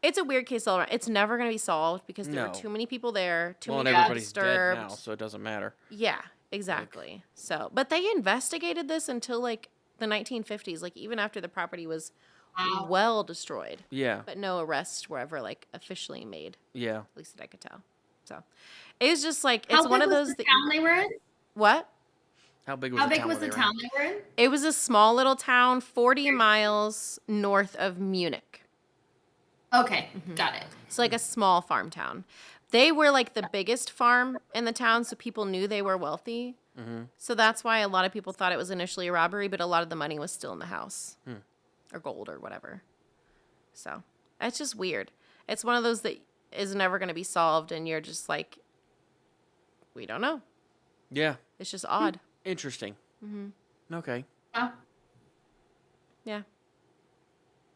it's a weird case all around. It's never going to be solved because there were too many people there, too many and people everybody's disturbed. dead now, so it doesn't matter. Yeah, exactly. So, but they investigated this until like the 1950s, like even after the property was well destroyed. Yeah. But no arrests were ever like officially made. Yeah. At least that I could tell. So, it's just like it's one of those the town they were in? What? How big was How the big town was the town they were in? It was a small little town, 40 miles north of Munich. Okay, got it. It's like a small farm town. They were like the biggest farm in the town, so people knew they were wealthy. So that's why a lot of people thought it was initially a robbery, but a lot of the money was still in the house or gold or whatever. So it's just weird. It's one of those that is never going to be solved, and you're just like, we don't know. Yeah. It's just odd. Interesting. Okay. Yeah.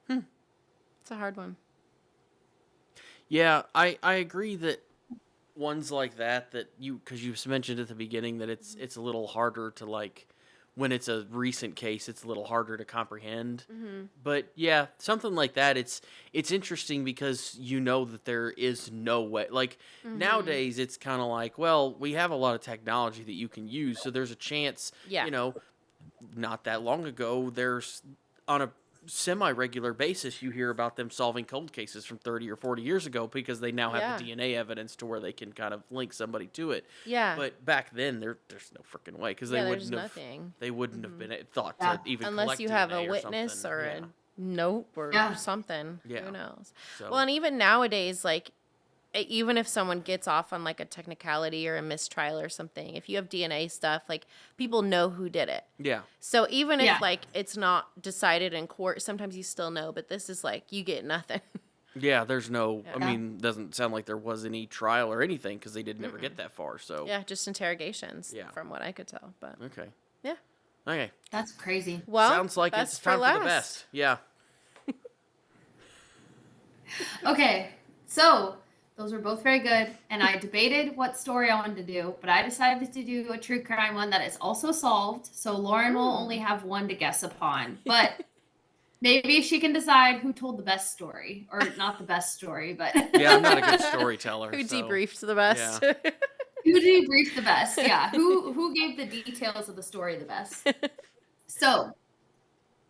It's a hard one. Yeah, I agree that ones like that because you mentioned at the beginning that it's a little harder to like when it's a recent case, it's a little harder to comprehend. But yeah, something like that, it's interesting because you know that there is no way. Like nowadays, it's kind of like, well, we have a lot of technology that you can use, so there's a chance. You know, not that long ago, there's on a semi-regular basis you hear about them solving cold cases from 30 or 40 years ago because they now have the DNA evidence to where they can kind of link somebody to it. But back then there's no freaking way because they wouldn't have they wouldn't have been thought to even unless you have DNA a witness or a note or something. Who knows? So. Well, and even nowadays, like even if someone gets off on like a technicality or a mistrial or something, if you have DNA stuff, like people know who did it. Yeah. So even if like it's not decided in court, sometimes you still know, but this is like you get nothing. Yeah, there's no, I mean, doesn't sound like there was any trial or anything because they did never get that far. So yeah, just interrogations from what I could tell. But okay. Yeah. Okay. That's crazy. Well, sounds like it's time for the best. Yeah. Okay, so those were both very good, and I debated what story I wanted to do, but I decided to do a true crime one that is also solved, so Lauren will only have one to guess upon, but maybe she can decide who told the best story, or not the best story, but... Yeah, I'm not a good storyteller. Who debriefed the best? Yeah. Who debriefed the best, yeah. Who gave the details of the story the best? So,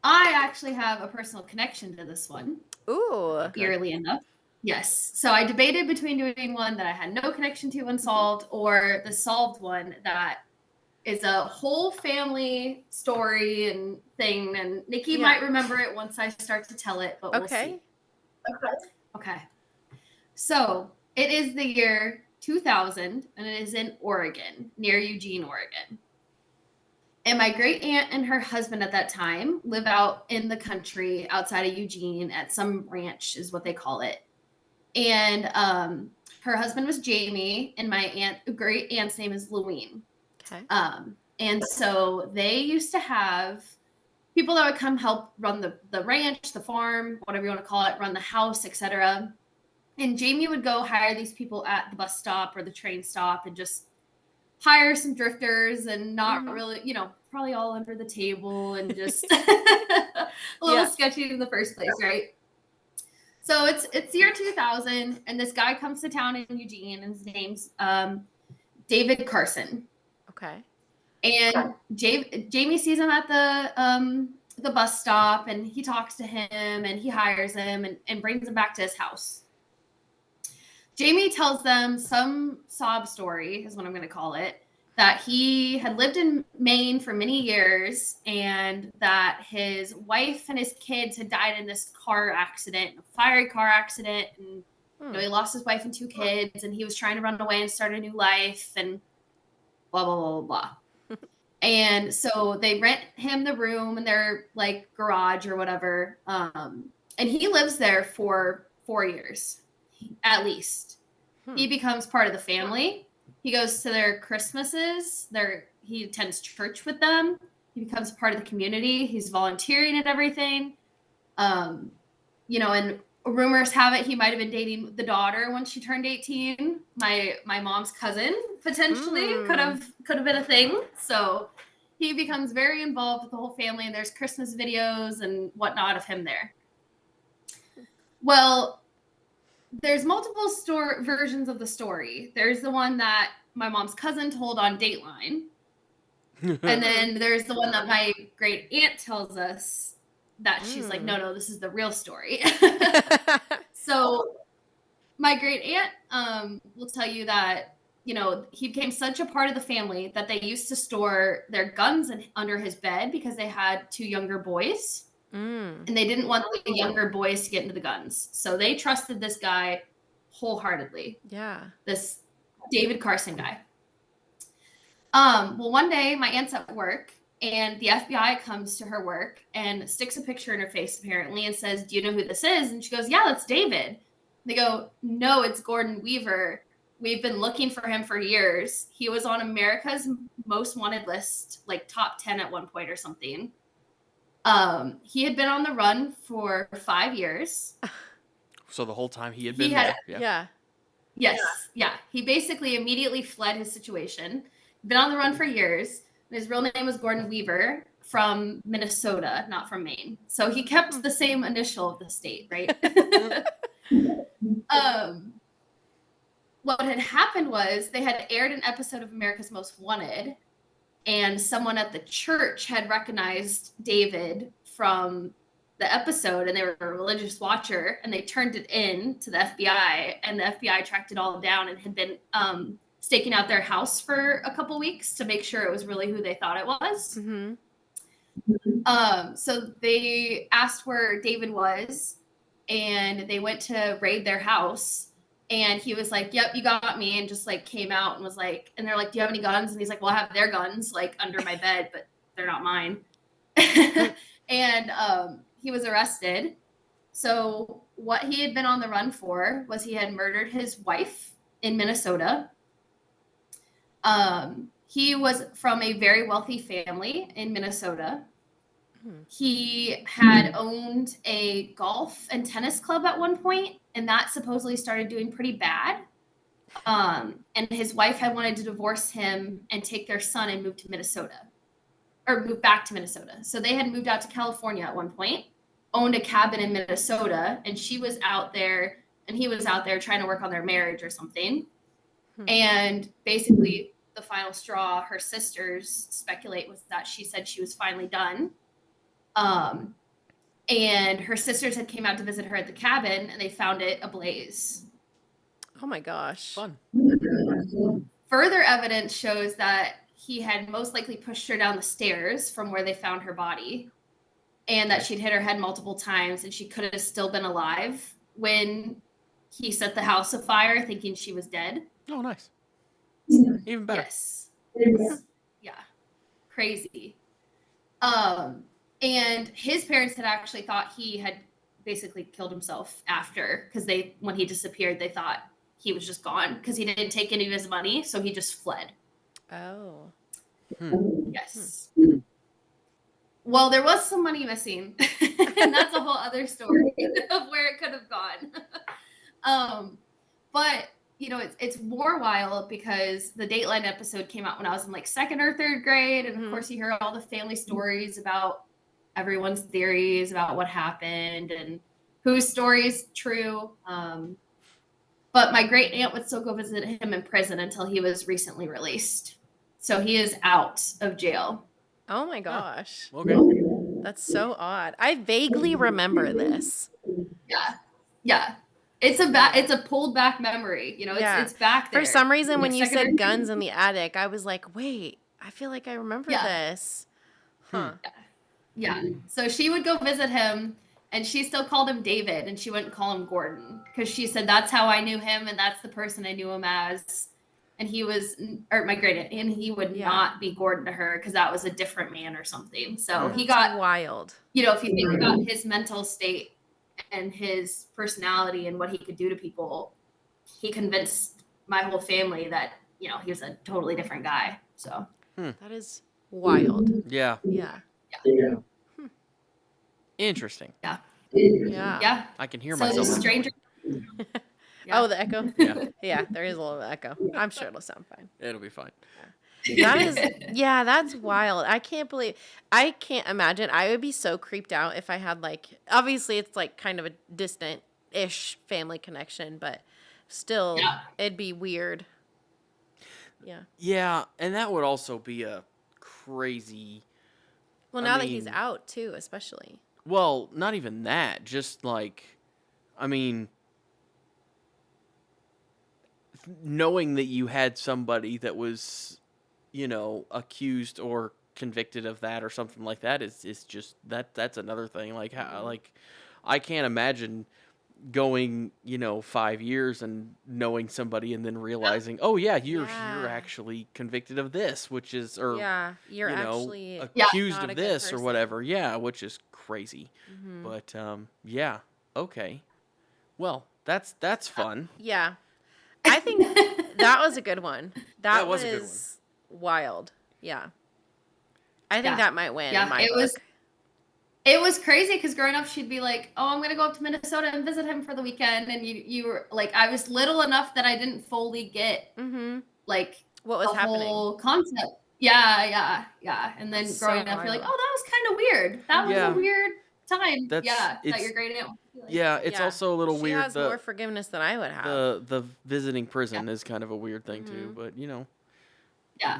I actually have a personal connection to this one. Ooh. Eerily enough. Yes. So I debated between doing one that I had no connection to unsolved or the solved one that is a whole family story and thing. And Nikki might remember it once I start to tell it, but we'll see. Okay. So it is the year 2000 and it is in Oregon, near Eugene, Oregon. And my great aunt and her husband at that time live out in the country outside of Eugene at some ranch is what they call it. And her husband was Jamie, and my great aunt's name is Louine. Okay. And so they used to have people that would come help run the ranch, the farm, whatever you want to call it, run the house, etc. And Jamie would go hire these people at the bus stop or the train stop and just hire some drifters and not really, probably all under the table and just a little sketchy in the first place, right? So it's year 2000, and this guy comes to town in Eugene, and his name's David Carson. Okay. And Jamie sees him at the bus stop, and he talks to him, and he hires him and brings him back to his house. Jamie tells them some sob story, is what I'm going to call it, that he had lived in Maine for many years and that his wife and his kids had died in this car accident, a fiery car accident. And he lost his wife and 2 kids, and he was trying to run away and start a new life and blah, blah, blah, blah, blah. And so they rent him the room in their like garage or whatever. And he lives there for 4 years, at least. He becomes part of the family. He goes to their Christmases. He attends church with them. He becomes part of the community. He's volunteering and everything. And rumors have it he might have been dating the daughter when she turned 18. My mom's cousin potentially could have been a thing. So he becomes very involved with the whole family, and there's Christmas videos and whatnot of him there. Well, there's multiple versions of the story. There's the one that my mom's cousin told on Dateline. And then there's the one that my great aunt tells us that she's like, no, this is the real story. So my great aunt will tell you that, he became such a part of the family that they used to store their guns under his bed because they had 2 younger boys. And they didn't want the younger boys to get into the guns. So they trusted this guy wholeheartedly. Yeah. This David Carson guy. Well, one day my aunt's at work and the FBI comes to her work and sticks a picture in her face apparently and says, "Do you know who this is?" And she goes, "Yeah, that's David." They go, "No, it's Gordon Weaver. We've been looking for him for years. He was on America's Most Wanted list, like top 10 at one point or something. He had been on the run for 5 years." So the whole time he had been there. Yeah. Yes. Yeah. He basically immediately fled his situation. Been on the run for years. His real name was Gordon Weaver, from Minnesota, not from Maine. So he kept the same initial of the state, right? What had happened was they had aired an episode of America's Most Wanted, and someone at the church had recognized David from the episode, and they were a religious watcher, and they turned it in to the FBI, and the FBI tracked it all down and had been staking out their house for a couple weeks to make sure it was really who they thought it was. So they asked where David was, and they went to raid their house. And he was like, "Yep, you got me," and just like came out and was like, and they're like, "Do you have any guns?" And he's like, "Well, I have their guns like under my bed, but they're not mine." And he was arrested. So what he had been on the run for was he had murdered his wife in Minnesota. He was from a very wealthy family in Minnesota. He had owned a golf and tennis club at one point, and that supposedly started doing pretty bad. And his wife had wanted to divorce him and take their son and move to Minnesota, or move back to Minnesota. So they had moved out to California at one point, owned a cabin in Minnesota, and she was out there and he was out there trying to work on their marriage or something. And basically the final straw, her sisters speculate, was that she said she was finally done. And her sisters had came out to visit her at the cabin, and they found it ablaze. Oh my gosh. Fun. Further evidence shows that he had most likely pushed her down the stairs from where they found her body, and that she'd hit her head multiple times, and she could have still been alive when he set the house afire, thinking she was dead. Oh, nice. Even better. Yes. Yeah. Crazy. And his parents had actually thought he had basically killed himself after, because when he disappeared, they thought he was just gone because he didn't take any of his money, so he just fled. Oh. Yes. Well, there was some money missing, and that's a whole other story of where it could have gone. But it's more wild because the Dateline episode came out when I was in like 2nd or 3rd grade, and of course you hear all the family stories about everyone's theories about what happened and whose story is true. But my great aunt would still go visit him in prison until he was recently released. So he is out of jail. Oh my gosh. Okay. That's so odd. I vaguely remember this. Yeah. it's a pulled back memory. You know, it's back there. For some reason, when you said guns in the attic, I was like, wait, I feel like I remember this. Huh. Yeah. So she would go visit him, and she still called him David, and she wouldn't call him Gordon because she said that's how I knew him, and that's the person I knew him as. And he was, or my great aunt, and he would not be Gordon to her because that was a different man or something. So he got wild. You know, if you think about his mental state and his personality and what he could do to people, he convinced my whole family that, you know, he was a totally different guy. So that is wild. Yeah. Yeah. Interesting. Yeah. I can hear myself. So the stranger. Oh, the echo? Yeah, there is a little echo. I'm sure it'll sound fine. It'll be fine. That's wild. I can't imagine. I would be so creeped out if I had, like, obviously it's like kind of a distant-ish family connection, but still it'd be weird. Yeah. Yeah, and that would also be a crazy. Well, now that he's out too, especially. Well, not even that. Just like, I mean, knowing that you had somebody that was, you know, accused or convicted of that or something like that is just that's another thing. Like, how, like, I can't imagine going, you know, 5 years and knowing somebody and then realizing, oh yeah, you're actually convicted of this, which is, or you're actually accused of this or whatever. Yeah, which is crazy. But yeah, okay. Well, that's fun. Yeah. I think that was a good one. That was a good one. Wild. Yeah. I think that might win in my book. It was crazy because growing up, she'd be like, "Oh, I'm gonna go up to Minnesota and visit him for the weekend," and you were like, I was little enough that I didn't fully get like what was happening, the whole concept. Yeah. And then growing up, you're like, "Oh, that was kind of weird. That was a weird time." That your great aunt. Yeah, it's also a little weird. She has more forgiveness than I would have. The visiting prison is kind of a weird thing too, but you know,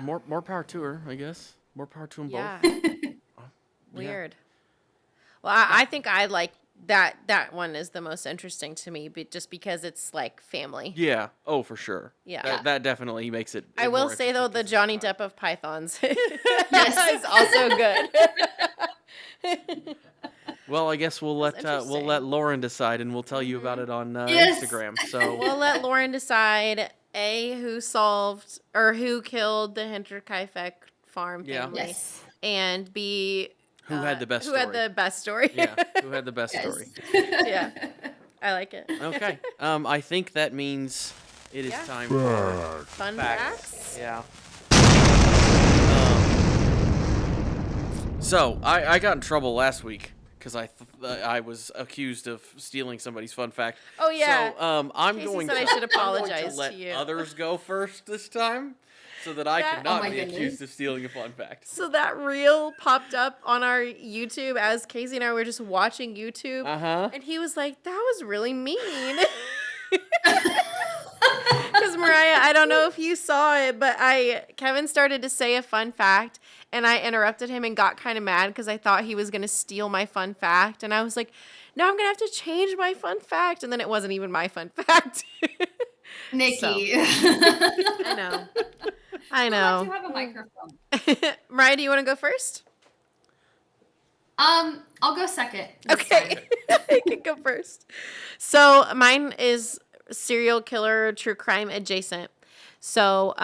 more power to her, I guess. More power to them both. Weird. Well, I think I like that one is the most interesting to me, but just because it's like family. Yeah. Oh, for sure. Yeah. That definitely makes it. I will say though, the Johnny Depp of Pythons is also good. Well, I guess we'll let Lauren decide, and we'll tell you about it on Instagram. So we'll let Lauren decide who solved or who killed the Hinterkaifeck farm family, and B. Who had the best story? Who had the best story? Yeah, who had the best story? Yeah, I like it. Okay, I think that means it is time for fun facts. Yeah. So I got in trouble last week because I was accused of stealing somebody's fun fact. Oh yeah. So I'm going to apologize let to you. others go first this time, so that I cannot be accused of stealing a fun fact. So that reel popped up on our YouTube as Casey and I were just watching YouTube. And he was like, that was really mean. Because Mariah, I don't know if you saw it, but Kevin started to say a fun fact, and I interrupted him and got kind of mad because I thought he was going to steal my fun fact. And I was like, no, I'm going to have to change my fun fact. And then it wasn't even my fun fact. Nikki. I know. You have a microphone. Mariah, do you want to go first? I'll go second. Okay. I can go first. So mine is serial killer, true crime adjacent. So,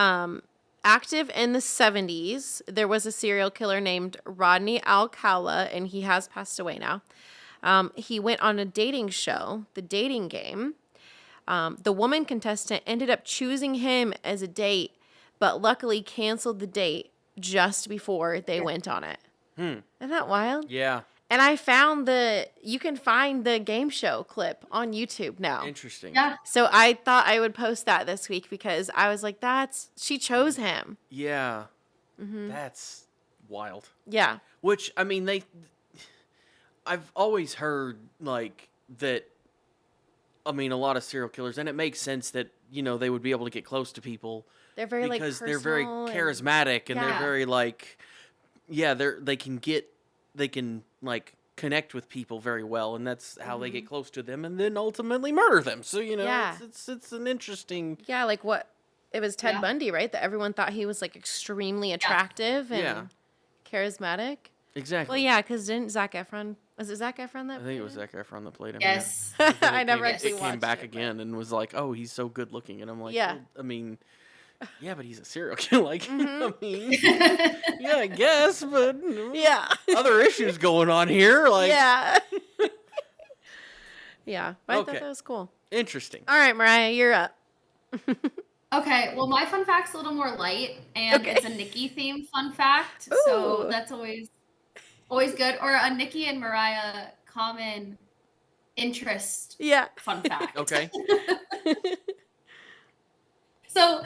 active in the 70s, there was a serial killer named Rodney Alcala, and he has passed away now. He went on a dating show, The Dating Game. The woman contestant ended up choosing him as a date, but luckily canceled the date just before they went on it. Isn't that wild? Yeah. And you can find the game show clip on YouTube now. Interesting. Yeah. So I thought I would post that this week because I was like, she chose him. Yeah. That's wild. Yeah. Which, I mean, I've always heard, like, that, I mean, a lot of serial killers, and it makes sense that, you know, they would be able to get close to people. They're very, because they're very charismatic and they're very, like, they can, like, connect with people very well, and that's how they get close to them, and then ultimately murder them. So it's an interesting. Yeah, like what it was Ted Bundy, right? That everyone thought he was like extremely attractive and charismatic. Exactly. Well, yeah, because didn't Zac Efron? Was it Zac Efron that? I think it was Zac Efron that played him. Yes. Yeah. I never actually It watched came back it, again and was like, "Oh, he's so good looking," and I'm like, Yeah. well, I mean, yeah, but he's a serial killer. Like, I mean, yeah, I guess, but Yeah. other issues going on here. Like, Yeah. Yeah. But I Okay. thought that was cool. interesting. All right, Mariah, you're up. Okay, well, my fun fact's a little more light, and Okay. it's a Nikki themed fun fact, so Ooh. that's always good. Or a Nikki and Mariah common interest Yeah. fun fact. Okay. So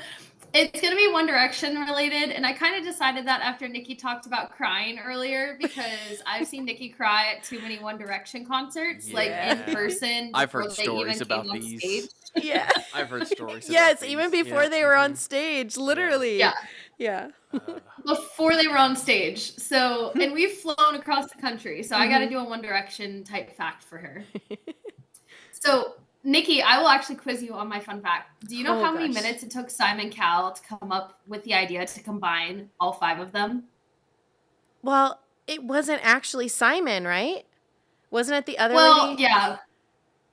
it's gonna be One Direction related, and I kind of decided that after Nikki talked about crying earlier, because I've seen Nikki cry at too many One Direction concerts, like in Yeah. person. I've heard before they stories even about came on these. stage. Yeah. I've heard stories. Yes, about even these. before Yeah. they were on stage, literally. Yeah. Yeah. Before they were on stage. So, and we've flown across the country. So I got to do a One Direction type fact for her. So, Nikki, I will actually quiz you on my fun fact. Do you know Oh, how many gosh. minutes it took Simon Cowell to come up with the idea to combine all 5 of them? Well, it wasn't actually Simon, right? Wasn't it the other Well, lady? yeah.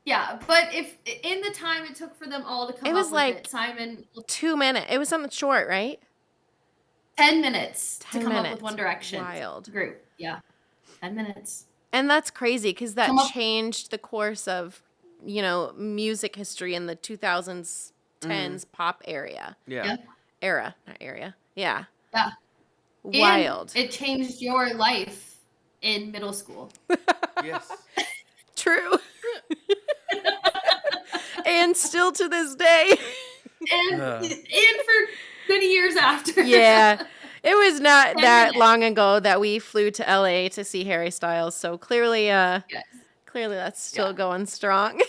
Yeah, but if in the time it took for them all to come It up was with like it, Simon 2 minutes. It was something short, right? 10 minutes to 10 come up minutes. with One Direction Wild. group. Yeah. 10 minutes. And that's crazy because that Come up- changed the course of, music history in the 2000s, 10s pop area. Yeah. Era, not area. Yeah. Yeah. Wild. And it changed your life in middle school. Yes. True. And still to this day. And for many years after. Yeah. It was not 10 that minutes. long ago that we flew to LA to see Harry Styles. So clearly, Yes. clearly that's still Yeah. going strong.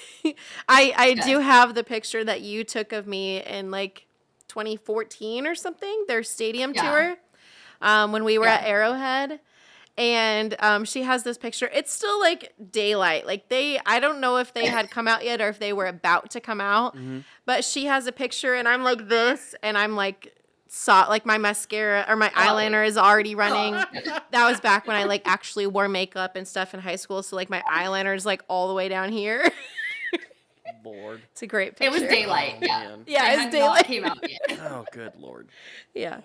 I Yes. do have the picture that you took of me in like 2014 or something, their stadium Yeah. tour, when we were Yeah. at Arrowhead. And she has this picture. It's still like daylight. Like I don't know if they had come out yet or if they were about to come out. But she has a picture and I'm like this and I'm like like my mascara or my eyeliner is already running. That was back when I like actually wore makeup and stuff in high school. So like my eyeliner is like all the way down here. Lord. It's a great It picture. was daylight. Oh, Yeah. man. Yeah, It it's had not daylight. came out yet. Oh, good Lord. Yeah.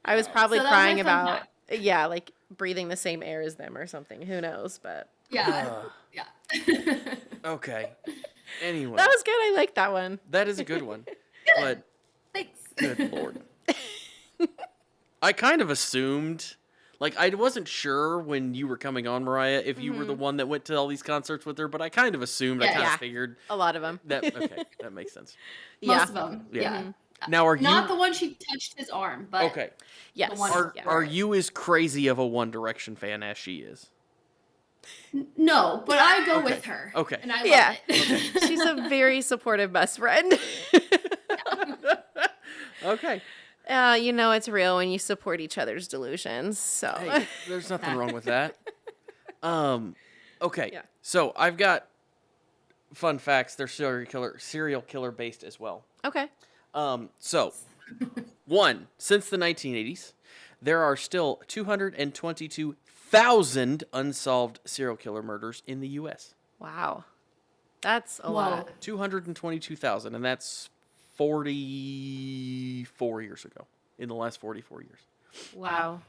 I was probably So that was my crying fun about, fact. yeah, like breathing the same air as them or something. Who knows? But Yeah. Uh, Yeah. okay. Anyway, that was good. I like that one. that is a good one. But Thanks. good Lord. I kind of assumed, like, I wasn't sure when you were coming on, Mariah, if you were the one that went to all these concerts with her, but I kind of assumed, I Yeah. kind of Yeah. figured A lot of them. that, okay, that makes sense. Yeah. Most of them. Yeah. Yeah. Now, are you, Not the one she touched his arm, but okay, Yes. one- are, Yeah. are you as crazy of a One Direction fan as she is? no, but I go Okay. with her. Okay. And I Yeah. love it. She's a very supportive best friend. Okay. It's real when you support each other's delusions. So Hey, there's nothing wrong with that. Okay. Yeah. So I've got fun facts. They're serial killer based as well. okay. So, one, since the 1980s, there are still 222,000 unsolved serial killer murders in the U.S. Wow. That's a Whoa. lot. 222,000, and that's 44 years ago. In the last 44 years, Wow.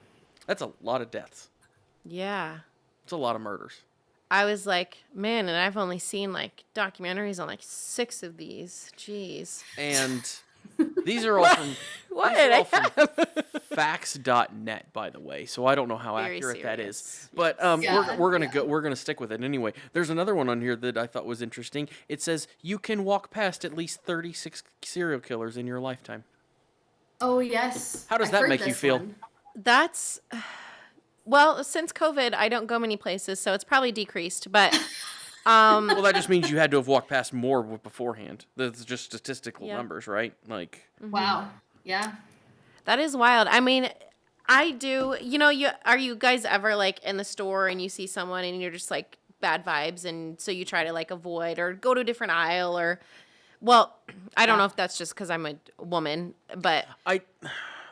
that's a lot of deaths. Yeah. It's a lot of murders. I was like, man, and I've only seen like documentaries on like 6 of these. Jeez. And these are all from What? these are all I from have. facts.net, by the way. So I don't know how Very accurate that is. serious. But Yeah, we're gonna stick with it anyway. There's another one on here that I thought was interesting. It says you can walk past at least 36 serial killers in your lifetime. Oh yes. How does I've that heard make you this feel? one. That's well, since COVID, I don't go many places, so it's probably decreased. But Well, that just means you had to have walked past more beforehand. That's just statistical Yeah. numbers, right? Like, Wow. Yeah. that is wild. I mean, I do. Are you guys ever like in the store and you see someone and you're just like bad vibes, and so you try to like avoid or go to a different aisle or, well, I don't know if that's just because I'm a woman, but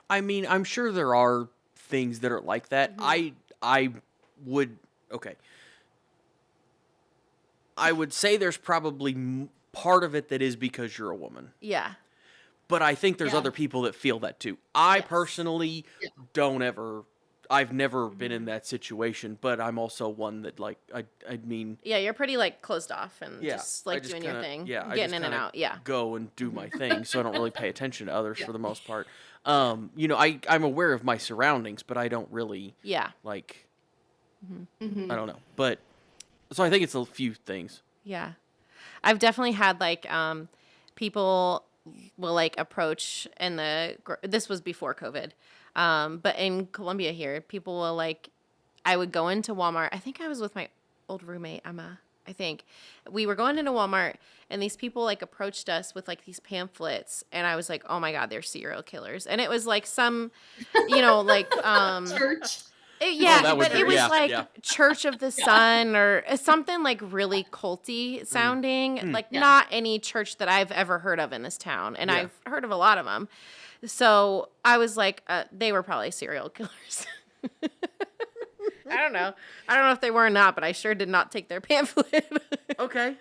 I mean, I'm sure there are things that are like that. I would I would say there's probably part of it that is because you're a woman. Yeah. But I think there's other people that feel that too. I personally I've never been in that situation, but I'm also one that like, I mean. Yeah, you're pretty like closed off and just like doing your thing. Yeah. Getting in and out. Yeah. Go and do my thing. So I don't really pay attention to others for the most part. I'm aware of my surroundings, but I don't really like, I don't know. But so I think it's a few things. Yeah. I've definitely had like, people will like approach this was before COVID. But in Columbia here, people will like, I would go into Walmart. I think I was with my old roommate, Emma. I think we were going into Walmart and these people like approached us with like these pamphlets. And I was like, oh my God, they're serial killers. And it was like some, like, church. But it was Church of the Sun or something like really culty sounding, not any church that I've ever heard of in this town. And I've heard of a lot of them. So I was like, they were probably serial killers. I don't know. I don't know if they were or not, but I sure did not take their pamphlet. Okay.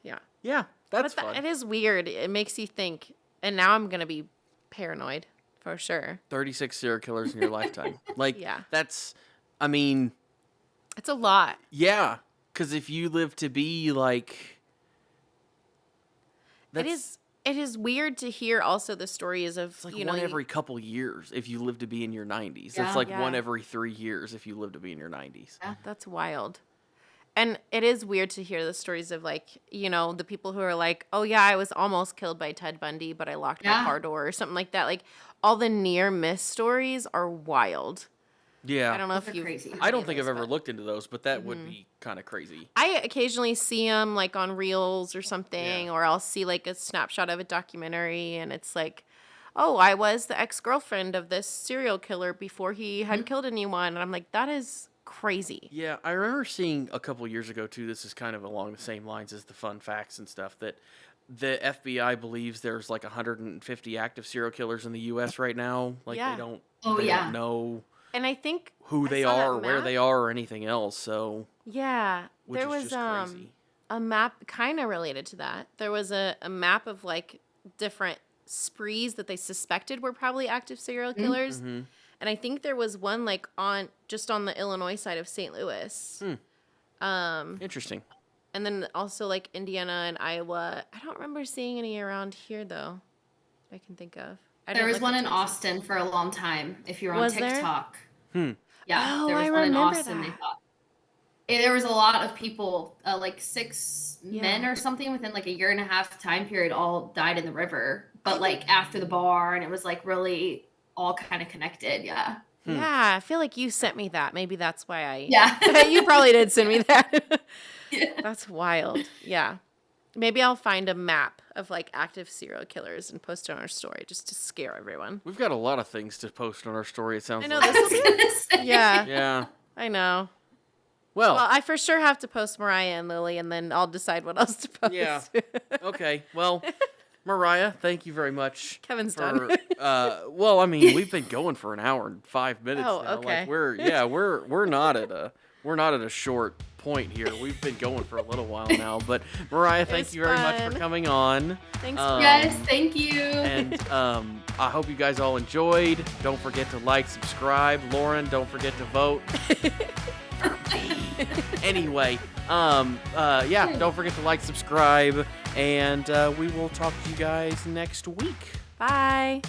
Yeah. Yeah, that's fun. It is weird. It makes you think. And now I'm going to be paranoid for sure. 36 serial killers in your lifetime. Like, that's, I mean. It's a lot. Yeah. Because if you live to be like. It is weird to hear also the stories of, it's like one every couple years if you live to be in your 90s. Yeah. It's like one every 3 years if you live to be in your 90s. Yeah, that's wild. And it is weird to hear the stories of like, the people who are like, oh yeah, I was almost killed by Ted Bundy, but I locked my car door or something like that. Like all the near miss stories are wild. Yeah. I don't know if you. I don't think I've ever looked into those, but that would be kind of crazy. I occasionally see them like on Reels or something, or I'll see like a snapshot of a documentary, and it's like, oh, I was the ex-girlfriend of this serial killer before he had killed anyone, and I'm like, that is crazy. Yeah, I remember seeing a couple years ago too. This is kind of along the same lines as the fun facts and stuff, that the FBI believes there's like 150 active serial killers in the U.S. right now. Like they don't know. And I think who they are or where they are or anything else. So there was a map kind of related to that. There was a map of like different sprees that they suspected were probably active serial killers. Mm-hmm. And I think there was one like on the Illinois side of St. Louis. Interesting. And then also like Indiana and Iowa. I don't remember seeing any around here though. I can think of. There was one in Austin for a long time. If you're on TikTok. Yeah, oh, there was I one in remember Austin. that. There was a lot of people, like 6 men or something within like a year and a half time period, all died in the river. But like after the bar, and it was like really all kind of connected. Yeah. Yeah, I feel like you sent me that. Maybe that's why I. Yeah. You probably did send me that. That's wild. Yeah. Maybe I'll find a map of like active serial killers and post it on our story just to scare everyone. We've got a lot of things to post on our story. It sounds I know like. this is, yeah. I know. Well, I for sure have to post Mariah and Lily, and then I'll decide what else to post. Yeah. Okay. Well, Mariah, thank you very much. Kevin's done. Well, I mean, we've been going for an hour and 5 minutes now. Okay. Like we're not at a short point here. We've been going for a little while now, but Mariah, thank you very much for coming on. Thanks. Yes, thank you. And I hope you guys all enjoyed. Don't forget to like, subscribe. Lauren, don't forget to vote. Anyway, don't forget to like, subscribe, and we will talk to you guys next week. Bye.